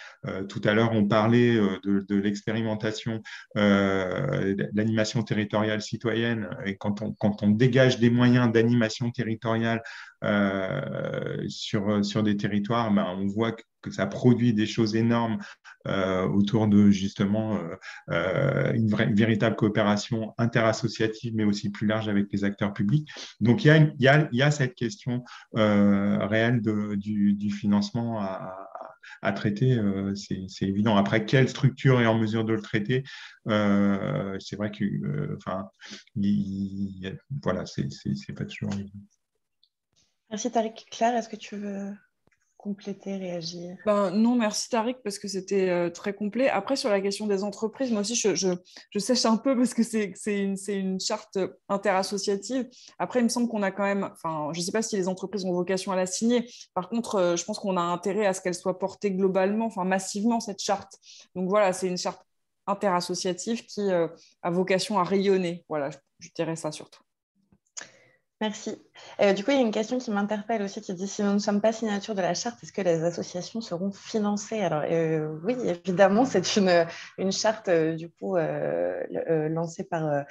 Tout à l'heure, on parlait de l'expérimentation de l'animation territoriale citoyenne, et quand on dégage des moyens d'animation territoriale sur des territoires, on voit que ça produit des choses énormes autour de justement une véritable coopération interassociative, mais aussi plus large avec les acteurs publics. Donc il y a cette question réelle du financement à traiter, c'est évident. Après, quelle structure est en mesure de le traiter? C'est vrai que voilà, c'est pas toujours évident. Merci Tariq. Claire, est-ce que tu veux compléter, réagir? Non, merci Tariq, parce que c'était très complet. Après, sur la question des entreprises, moi aussi, je sèche un peu parce que c'est une charte interassociative. Après, il me semble qu'on a quand même, je ne sais pas si les entreprises ont vocation à la signer. Par contre, je pense qu'on a intérêt à ce qu'elle soit portée globalement, massivement, cette charte. Donc voilà, c'est une charte interassociative qui a vocation à rayonner. Voilà, je dirais ça surtout. Merci. Du coup, il y a une question qui m'interpelle aussi qui dit: si nous ne sommes pas signataires de la charte, est-ce que les associations seront financées? Alors oui, évidemment, c'est une charte du coup lancée par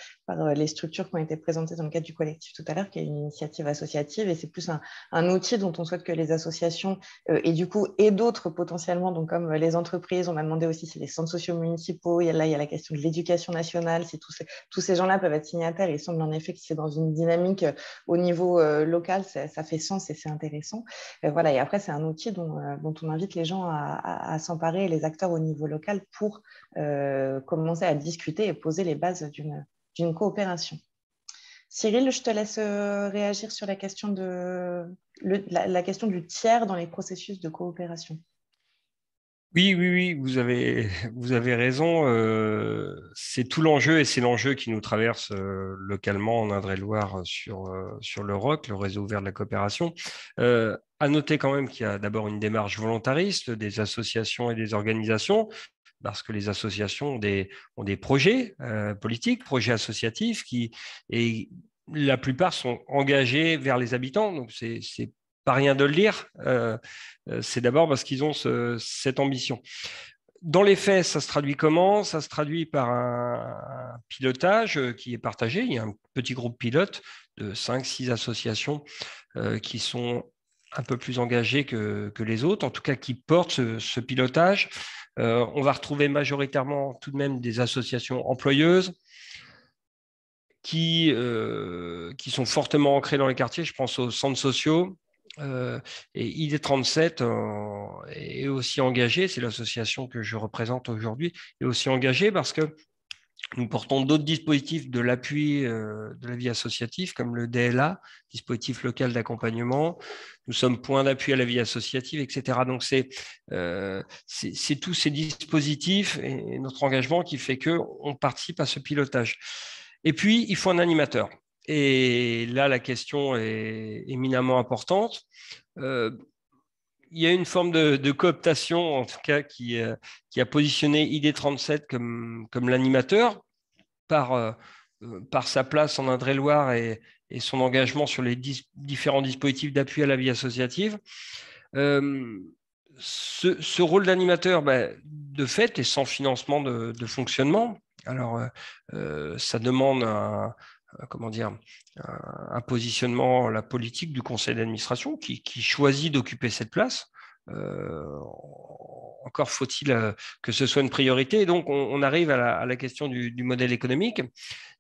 les structures qui ont été présentées dans le cadre du collectif tout à l'heure, qui est une initiative associative, et c'est plus un outil dont on souhaite que les associations et d'autres potentiellement, donc comme les entreprises, on m'a demandé aussi si les centres sociaux municipaux, il y a la question de l'éducation nationale, si tous ces gens-là peuvent être signataires. Il semble en effet que c'est dans une dynamique au niveau local, ça fait sens et c'est intéressant. Voilà. Et après, c'est un outil dont on invite les gens à s'emparer, les acteurs au niveau local, pour commencer à discuter et poser les bases d'une coopération. Cyril, je te laisse réagir sur la question, la question du tiers dans les processus de coopération. Oui, vous avez raison. C'est tout l'enjeu et c'est l'enjeu qui nous traverse localement en Indre-et-Loire sur le ROC, le réseau ouvert de la coopération. À noter quand même qu'il y a d'abord une démarche volontariste des associations et des organisations, parce que les associations ont des projets politiques, projets associatifs et la plupart sont engagés vers les habitants. Donc, c'est pas rien de le dire. C'est d'abord parce qu'ils ont cette ambition. Dans les faits, ça se traduit comment? Ça se traduit par un pilotage qui est partagé. Il y a un petit groupe pilote de 5-6 associations qui sont un peu plus engagées que les autres, en tout cas qui portent ce pilotage. On va retrouver majoritairement tout de même des associations employeuses qui sont fortement ancrées dans les quartiers. Je pense aux centres sociaux. Et ID37 est aussi engagé, c'est l'association que je représente aujourd'hui, est aussi engagée parce que nous portons d'autres dispositifs de l'appui de la vie associative, comme le DLA, dispositif local d'accompagnement. Nous sommes point d'appui à la vie associative, etc. Donc, c'est tous ces dispositifs et notre engagement qui fait qu'on participe à ce pilotage. Et puis, il faut un animateur. Et là, la question est éminemment importante. Il y a une forme de cooptation, en tout cas, qui a positionné ID37 comme l'animateur par sa place en Indre-et-Loire et son engagement sur les différents dispositifs d'appui à la vie associative. Ce rôle d'animateur, de fait, est sans financement de fonctionnement. Alors, ça demande un positionnement, la politique du conseil d'administration qui choisit d'occuper cette place. Encore faut-il que ce soit une priorité. Et donc, on arrive à la question du modèle économique.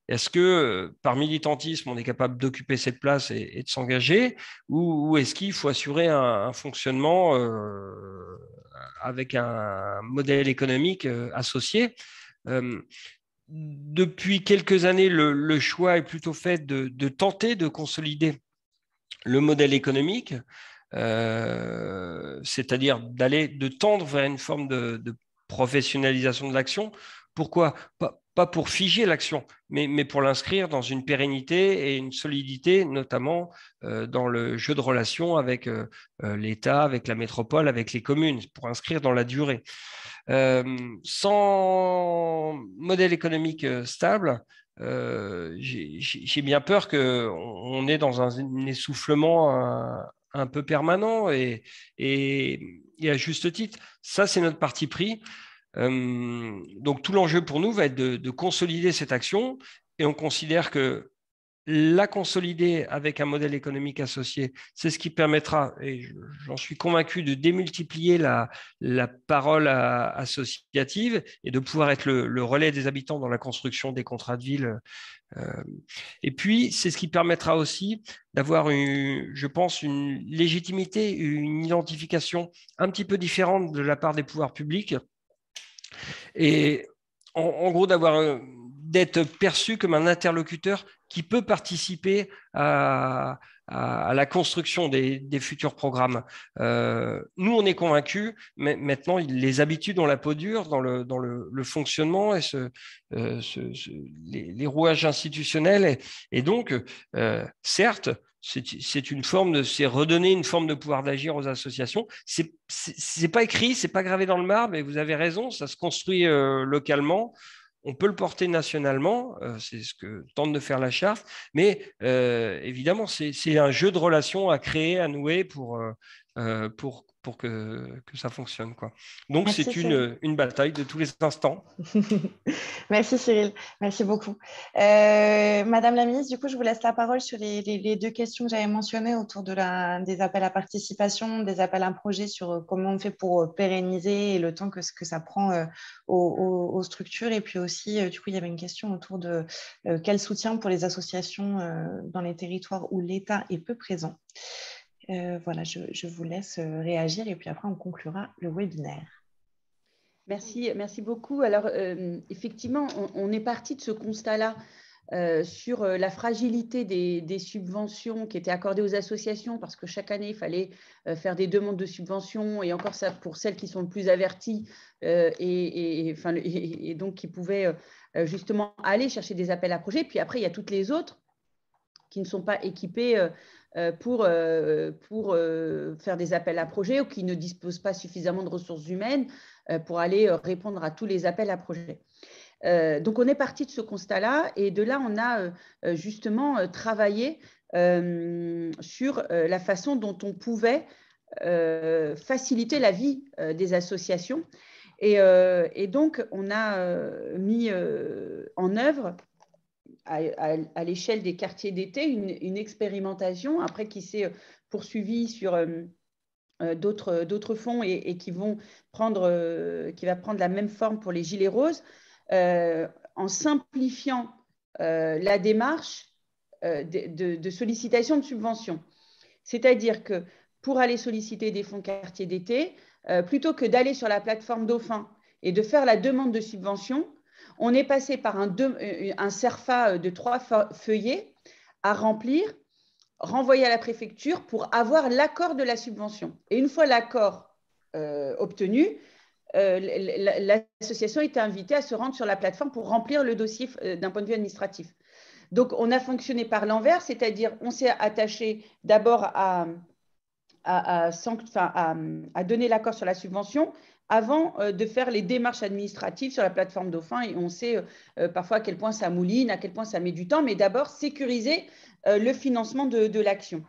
Est-ce que par militantisme, on est capable d'occuper cette place et de s'engager, ou est-ce qu'il faut assurer un fonctionnement avec un modèle économique associé? Depuis quelques années, le choix est plutôt fait de tenter de consolider le modèle économique, c'est-à-dire de tendre vers une forme de professionnalisation de l'action. Pourquoi? Pas pour figer l'action, mais pour l'inscrire dans une pérennité et une solidité, notamment dans le jeu de relations avec l'État, avec la métropole, avec les communes, pour inscrire dans la durée. Sans modèle économique stable, j'ai bien peur qu'on est dans un essoufflement un peu permanent et à juste titre. Ça, c'est notre parti pris. Donc, tout l'enjeu pour nous va être de consolider cette action et on considère que la consolider avec un modèle économique associé, c'est ce qui permettra, et j'en suis convaincu, de démultiplier la parole associative et de pouvoir être le relais des habitants dans la construction des contrats de ville. Et puis, c'est ce qui permettra aussi d'avoir, je pense, une légitimité, une identification un petit peu différente de la part des pouvoirs publics. Et en gros, d'être perçu comme un interlocuteur qui peut participer à la construction des futurs programmes. Nous, on est convaincus, mais maintenant, les habitudes ont la peau dure dans le fonctionnement et les rouages institutionnels. Et donc, certes, c'est redonner une forme de pouvoir d'agir aux associations. C'est pas écrit, c'est pas gravé dans le marbre, mais vous avez raison, ça se construit localement. On peut le porter nationalement, c'est ce que tente de faire la charte, mais évidemment, c'est un jeu de relations à créer, à nouer pour pour que ça fonctionne, quoi. Donc, Merci, c'est une bataille de tous les instants. Merci Cyril, merci beaucoup. Madame la ministre, du coup, je vous laisse la parole sur les deux questions que j'avais mentionnées autour des appels à participation, des appels à projets, sur comment on fait pour pérenniser et le temps que ça prend aux structures. Et puis aussi, du coup, il y avait une question autour de quel soutien pour les associations dans les territoires où l'État est peu présent. Voilà, je vous laisse réagir et puis après, on conclura le webinaire. Merci beaucoup. Alors, effectivement, on est parti de ce constat-là sur la fragilité des subventions qui étaient accordées aux associations, parce que chaque année, il fallait faire des demandes de subventions, et encore ça pour celles qui sont le plus averties et donc qui pouvaient justement aller chercher des appels à projets. Puis après, il y a toutes les autres qui ne sont pas équipées pour faire des appels à projets ou qui ne disposent pas suffisamment de ressources humaines pour aller répondre à tous les appels à projets. Donc, on est parti de ce constat-là et de là, on a justement travaillé sur la façon dont on pouvait faciliter la vie des associations. Et donc, on a mis en œuvre à l'échelle des quartiers d'été une expérimentation, après qui s'est poursuivie sur d'autres fonds et qui va prendre la même forme pour les gilets roses, en simplifiant la démarche de sollicitation de subventions. C'est-à-dire que pour aller solliciter des fonds quartiers d'été, plutôt que d'aller sur la plateforme Dauphin et de faire la demande de subvention, on est passé par un CERFA de 3 feuillets à remplir, renvoyer à la préfecture pour avoir l'accord de la subvention. Et une fois l'accord obtenu, l'association était invitée à se rendre sur la plateforme pour remplir le dossier d'un point de vue administratif. Donc, on a fonctionné par l'envers, c'est-à-dire on s'est attaché d'abord à donner l'accord sur la subvention avant de faire les démarches administratives sur la plateforme Dauphin. Et on sait parfois à quel point ça mouline, à quel point ça met du temps, mais d'abord sécuriser le financement de l'action.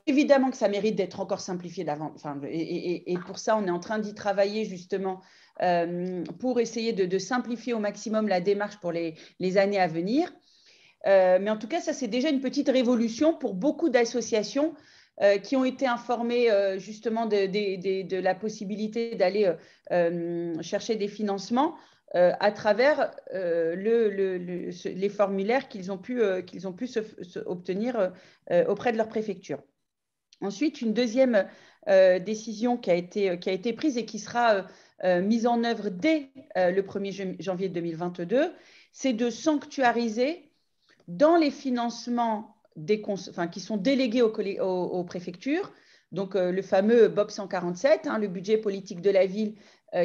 Évidemment que ça mérite d'être encore simplifié d'avant. Et pour ça, on est en train d'y travailler justement pour essayer de simplifier au maximum la démarche pour les années à venir. Mais en tout cas, ça, c'est déjà une petite révolution pour beaucoup d'associations qui ont été informés justement de la possibilité d'aller chercher des financements à travers les formulaires qu'ils ont pu obtenir auprès de leur préfecture. Ensuite, une deuxième décision qui a été prise et qui sera mise en œuvre dès le 1er janvier 2022, c'est de sanctuariser dans les financements qui sont délégués aux préfectures, donc le fameux BOP 147, le budget politique de la ville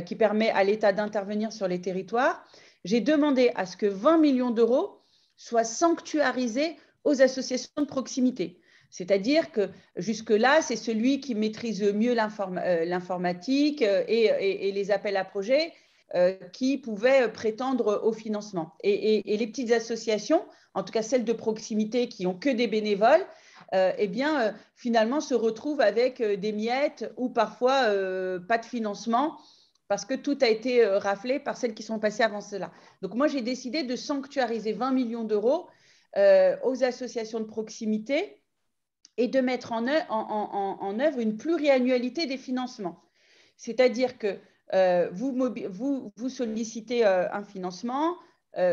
qui permet à l'État d'intervenir sur les territoires. J'ai demandé à ce que 20 millions d'euros soient sanctuarisés aux associations de proximité. C'est-à-dire que jusque-là, c'est celui qui maîtrise mieux l'informatique et les appels à projets qui pouvaient prétendre au financement. Et les petites associations, en tout cas celles de proximité qui n'ont que des bénévoles, finalement se retrouvent avec des miettes ou parfois pas de financement parce que tout a été raflé par celles qui sont passées avant cela. Donc moi, j'ai décidé de sanctuariser 20 millions d'euros aux associations de proximité et de mettre en œuvre une pluriannualité des financements. C'est-à-dire que vous sollicitez un financement,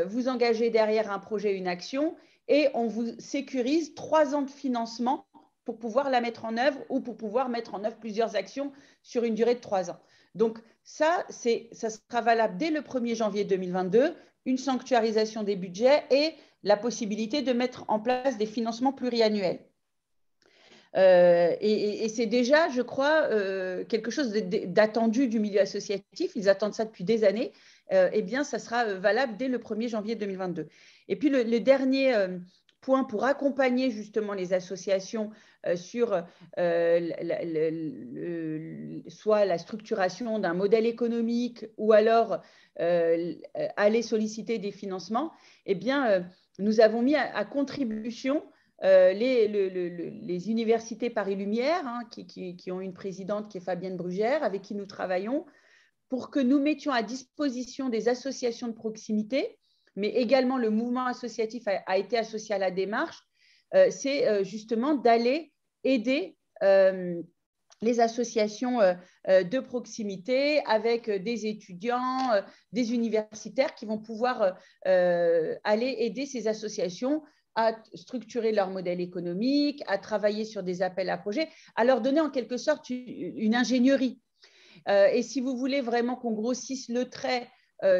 vous engagez derrière un projet, une action, et on vous sécurise 3 ans de financement pour pouvoir la mettre en œuvre ou pour pouvoir mettre en œuvre plusieurs actions sur une durée de 3 ans. Donc ça sera valable dès le 1er janvier 2022, une sanctuarisation des budgets et la possibilité de mettre en place des financements pluriannuels. Et c'est déjà, je crois, quelque chose d'attendu du milieu associatif. Ils attendent ça depuis des années. Eh bien, ça sera valable dès le 1er janvier 2022. Et puis, le dernier point pour accompagner justement les associations sur soit la structuration d'un modèle économique ou alors aller solliciter des financements, eh bien, nous avons mis à contribution les universités Paris Lumière, hein, qui ont une présidente qui est Fabienne Brugère, avec qui nous travaillons, pour que nous mettions à disposition des associations de proximité, mais également le mouvement associatif a été associé à la démarche, c'est justement d'aller aider les associations de proximité avec des étudiants, des universitaires qui vont pouvoir aller aider ces associations à structurer leur modèle économique, à travailler sur des appels à projets, à leur donner en quelque sorte une ingénierie. Et si vous voulez vraiment qu'on grossisse le trait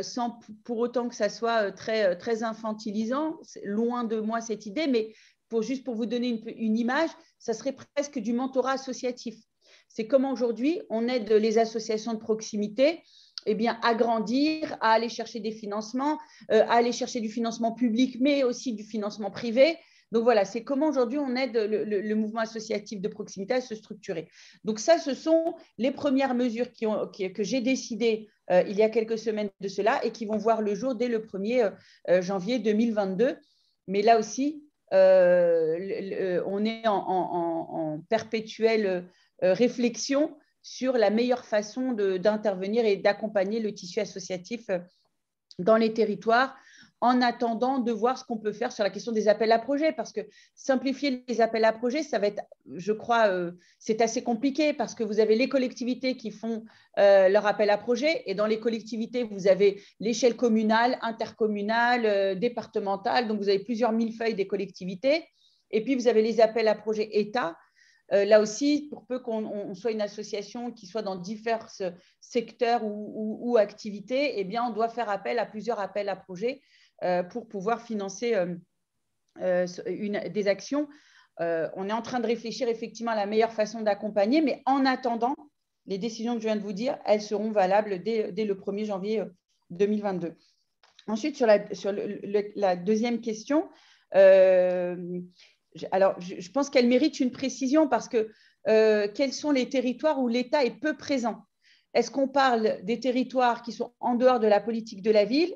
sans pour autant que ça soit très, très infantilisant, loin de moi cette idée, mais juste pour vous donner une image, ça serait presque du mentorat associatif. C'est comment aujourd'hui on aide les associations de proximité à grandir, à aller chercher des financements, à aller chercher du financement public, mais aussi du financement privé. Donc voilà, c'est comment aujourd'hui on aide le mouvement associatif de proximité à se structurer. Donc ça, ce sont les premières mesures que j'ai décidées il y a quelques semaines de cela et qui vont voir le jour dès le 1er janvier 2022. Mais là aussi, on est en perpétuelle réflexion sur la meilleure façon d'intervenir et d'accompagner le tissu associatif dans les territoires, en attendant de voir ce qu'on peut faire sur la question des appels à projets, parce que simplifier les appels à projets, ça va être, je crois, c'est assez compliqué, parce que vous avez les collectivités qui font leur appel à projets, et dans les collectivités, vous avez l'échelle communale, intercommunale, départementale, donc vous avez plusieurs millefeuilles des collectivités, et puis vous avez les appels à projets État. Là aussi, pour peu qu'on soit une association qui soit dans divers secteurs ou activités, on doit faire appel à plusieurs appels à projets pour pouvoir financer des actions. On est en train de réfléchir effectivement à la meilleure façon d'accompagner, mais en attendant, les décisions que je viens de vous dire, elles seront valables dès le 1er janvier 2022. Ensuite, sur la deuxième question, alors, je pense qu'elle mérite une précision parce que quels sont les territoires où l'État est peu présent? Est-ce qu'on parle des territoires qui sont en dehors de la politique de la ville?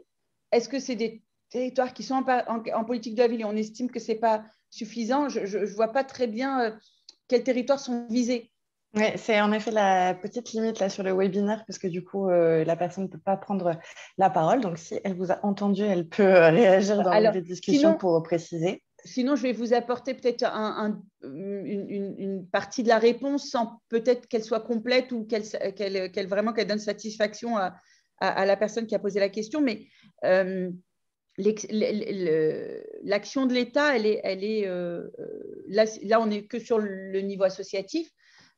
Est-ce que c'est des territoires qui sont en politique de la ville et on estime que ce n'est pas suffisant? Je ne vois pas très bien quels territoires sont visés. Oui, c'est en effet la petite limite là sur le webinaire parce que du coup, la personne ne peut pas prendre la parole. Donc, si elle vous a entendu, elle peut réagir dans les discussions pour préciser. Sinon, je vais vous apporter peut-être une partie de la réponse sans peut-être qu'elle soit complète ou qu'elle donne satisfaction à la personne qui a posé la question. Mais l'action de l'État, là, on n'est que sur le niveau associatif.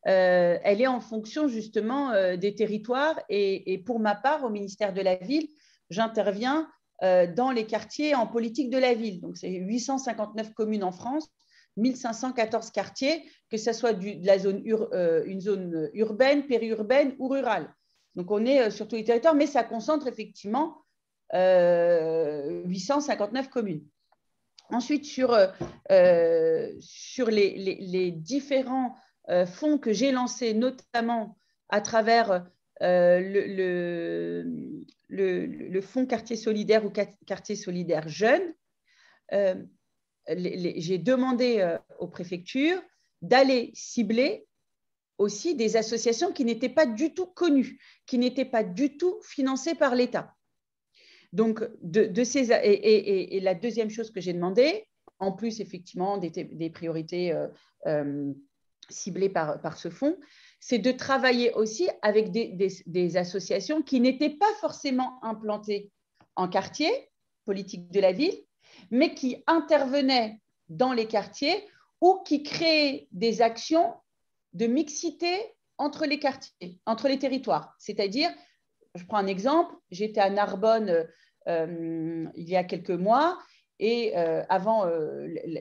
Elle est en fonction justement des territoires. Et pour ma part, au ministère de la Ville, j'interviens dans les quartiers en politique de la ville. Donc, c'est 859 communes en France, 1514 quartiers, que ce soit une zone urbaine, périurbaine ou rurale. Donc, on est sur tous les territoires, mais ça concentre effectivement 859 communes. Ensuite, sur les différents fonds que j'ai lancés, notamment à travers le fonds quartier solidaire ou quartier solidaire jeune, j'ai demandé aux préfectures d'aller cibler aussi des associations qui n'étaient pas du tout connues, qui n'étaient pas du tout financées par l'État. Donc, et la deuxième chose que j'ai demandé, en plus effectivement des priorités ciblées par ce fonds, c'est de travailler aussi avec des associations qui n'étaient pas forcément implantées en quartier, politique de la ville, mais qui intervenaient dans les quartiers ou qui créaient des actions de mixité entre les quartiers, entre les territoires. C'est-à-dire, je prends un exemple, j'étais à Narbonne il y a quelques mois, et avant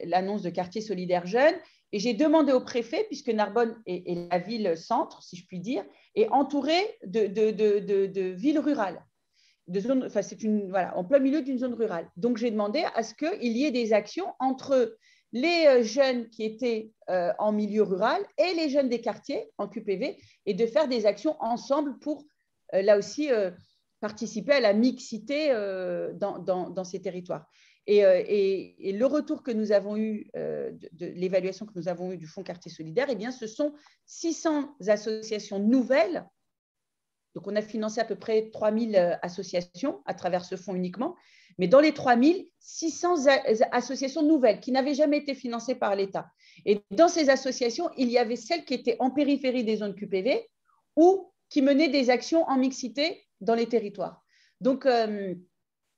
l'annonce de quartier solidaire jeune, et j'ai demandé au préfet, puisque Narbonne est la ville centre, si je puis dire, est entourée de villes rurales. En plein milieu d'une zone rurale. Donc, j'ai demandé à ce qu'il y ait des actions entre les jeunes qui étaient en milieu rural et les jeunes des quartiers en QPV, et de faire des actions ensemble pour, là aussi, participer à la mixité dans ces territoires. Et le retour que nous avons eu, de l'évaluation que nous avons eue du Fonds Quartier Solidaire, eh bien, ce sont 600 associations nouvelles. Donc, on a financé à peu près 3000 associations à travers ce fonds uniquement. Mais dans les 3000, 600 associations nouvelles qui n'avaient jamais été financées par l'État. Et dans ces associations, il y avait celles qui étaient en périphérie des zones QPV ou qui menaient des actions en mixité dans les territoires. Donc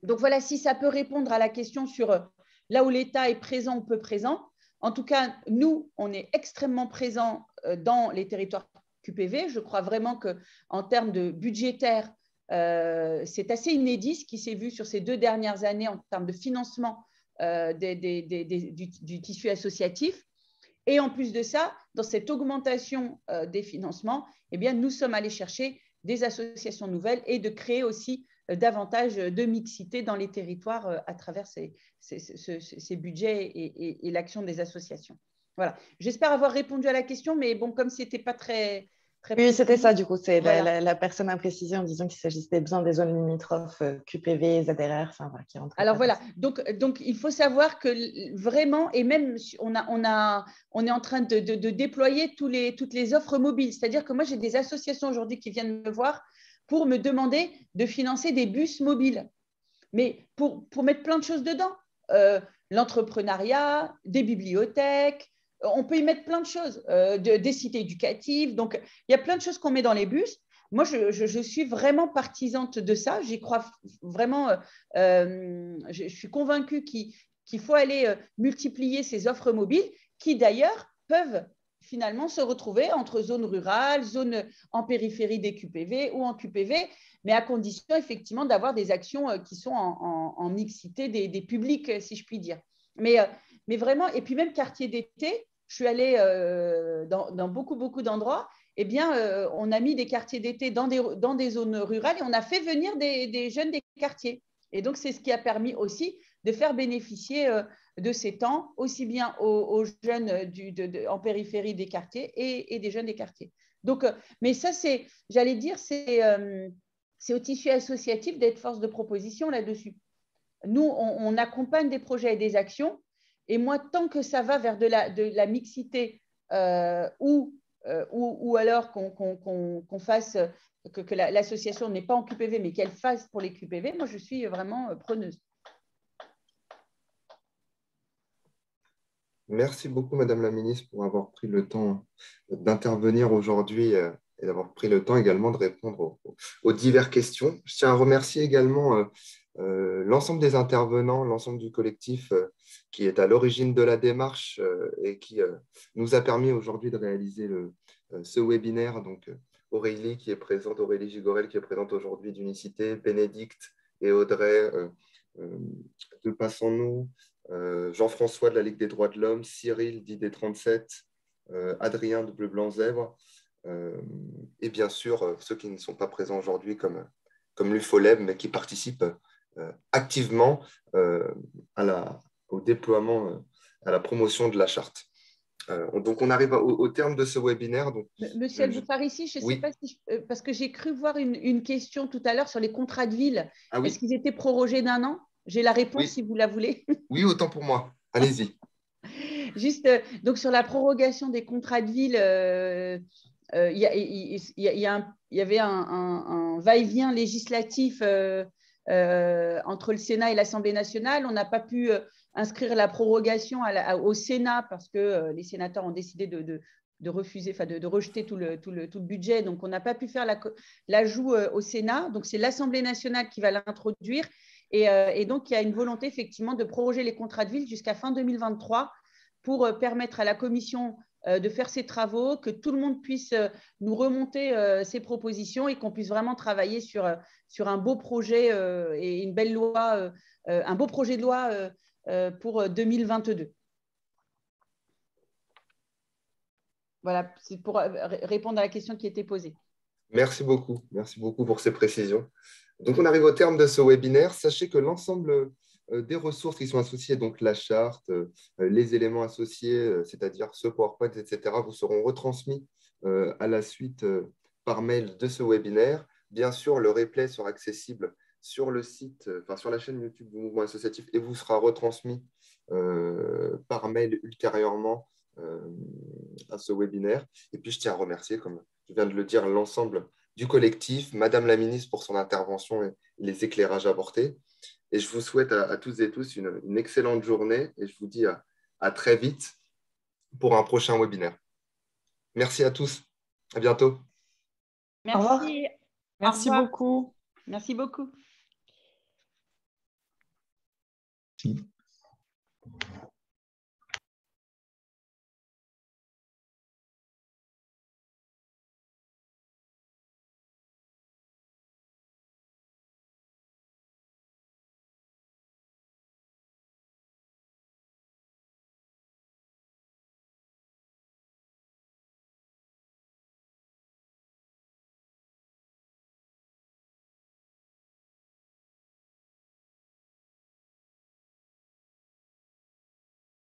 voilà, si ça peut répondre à la question sur là où l'État est présent ou peu présent. En tout cas, nous, on est extrêmement présents dans les territoires QPV. Je crois vraiment qu'en termes de budgétaire, c'est assez inédit ce qui s'est vu sur ces 2 dernières années en termes de financement du tissu associatif. Et en plus de ça, dans cette augmentation des financements, eh bien, nous sommes allés chercher des associations nouvelles et de créer aussi davantage de mixité dans les territoires à travers ces budgets et l'action des associations. Voilà. J'espère avoir répondu à la question, mais bon, comme ce n'était pas très oui, c'était ça, du coup. C'est voilà. la personne a précisé en disant qu'il s'agissait bien des zones limitrophes, QPV, ZRR, enfin, voilà, qui rentrent. Alors voilà, donc il faut savoir que vraiment, et même on est en train de déployer toutes les offres mobiles. C'est-à-dire que moi, j'ai des associations aujourd'hui qui viennent me voir pour me demander de financer des bus mobiles, mais pour mettre plein de choses dedans. L'entrepreneuriat, des bibliothèques, on peut y mettre plein de choses, des cités éducatives. Donc, il y a plein de choses qu'on met dans les bus. Moi, je suis vraiment partisante de ça. J'y crois vraiment. Je suis convaincue qu'il faut aller multiplier ces offres mobiles qui, d'ailleurs, peuvent finalement se retrouver entre zones rurales, zones en périphérie des QPV ou en QPV, mais à condition effectivement d'avoir des actions qui sont en mixité des publics, si je puis dire. Mais vraiment, et puis même quartier d'été, je suis allée dans beaucoup d'endroits, eh bien, on a mis des quartiers d'été dans des zones rurales et on a fait venir des jeunes des quartiers. Et donc, c'est ce qui a permis aussi de faire bénéficier de ces temps, aussi bien aux jeunes en périphérie des quartiers et des jeunes des quartiers. Donc, mais ça, j'allais dire, c'est au tissu associatif d'être force de proposition là-dessus. Nous, on accompagne des projets et des actions. Et moi, tant que ça va vers de la mixité ou alors qu'on fasse que l'association n'est pas en QPV, mais qu'elle fasse pour les QPV, moi, je suis vraiment preneuse. Merci beaucoup, Madame la Ministre, pour avoir pris le temps d'intervenir aujourd'hui et d'avoir pris le temps également de répondre aux diverses questions. Je tiens à remercier également l'ensemble des intervenants, l'ensemble du collectif qui est à l'origine de la démarche et qui nous a permis aujourd'hui de réaliser ce webinaire. Donc, Aurélie qui est présente, Aurélie Gigorel qui est présente aujourd'hui d'Unicité, Bénédicte et Audrey de Passons-nous, Jean-François de la Ligue des droits de l'homme, Cyril d'ID37, Adrien de Bleu Blanc Zèbre, et bien sûr ceux qui ne sont pas présents aujourd'hui comme l'UFOLEB, mais qui participent activement au déploiement, à la promotion de la charte. Donc, on arrive au terme de ce webinaire. Donc, Monsieur El-Bouffarissi, je ne sais pas si parce que j'ai cru voir une question tout à l'heure sur les contrats de ville. Ah, oui. Est-ce qu'ils étaient prorogés d'1 an? J'ai la réponse si vous la voulez. Oui, autant pour moi. Allez-y. Juste, donc sur la prorogation des contrats de ville, il y avait un va-et-vient législatif entre le Sénat et l'Assemblée nationale. On n'a pas pu inscrire la prorogation au Sénat parce que les sénateurs ont décidé de refuser, enfin de rejeter tout le budget. Donc, on n'a pas pu faire l'ajout au Sénat. Donc, c'est l'Assemblée nationale qui va l'introduire. Et donc, il y a une volonté effectivement de proroger les contrats de ville jusqu'à fin 2023 pour permettre à la Commission de faire ses travaux, que tout le monde puisse nous remonter ses propositions et qu'on puisse vraiment travailler sur un beau projet et une belle loi, un beau projet de loi pour 2022. Voilà, c'est pour répondre à la question qui était posée. Merci beaucoup pour ces précisions. Donc, on arrive au terme de ce webinaire. Sachez que l'ensemble des ressources qui sont associées, donc la charte, les éléments associés, c'est-à-dire ce PowerPoint, etc., vous seront retransmis à la suite par mail de ce webinaire. Bien sûr, le replay sera accessible sur le site, sur la chaîne YouTube du mouvement associatif et vous sera retransmis par mail ultérieurement à ce webinaire. Et puis, je tiens à remercier, comme je viens de le dire, l'ensemble du collectif, Madame la ministre pour son intervention et les éclairages apportés. Et je vous souhaite à tous et tous une excellente journée et je vous dis à très vite pour un prochain webinaire. Merci à tous. À bientôt. Merci. Merci beaucoup. Merci beaucoup. Si.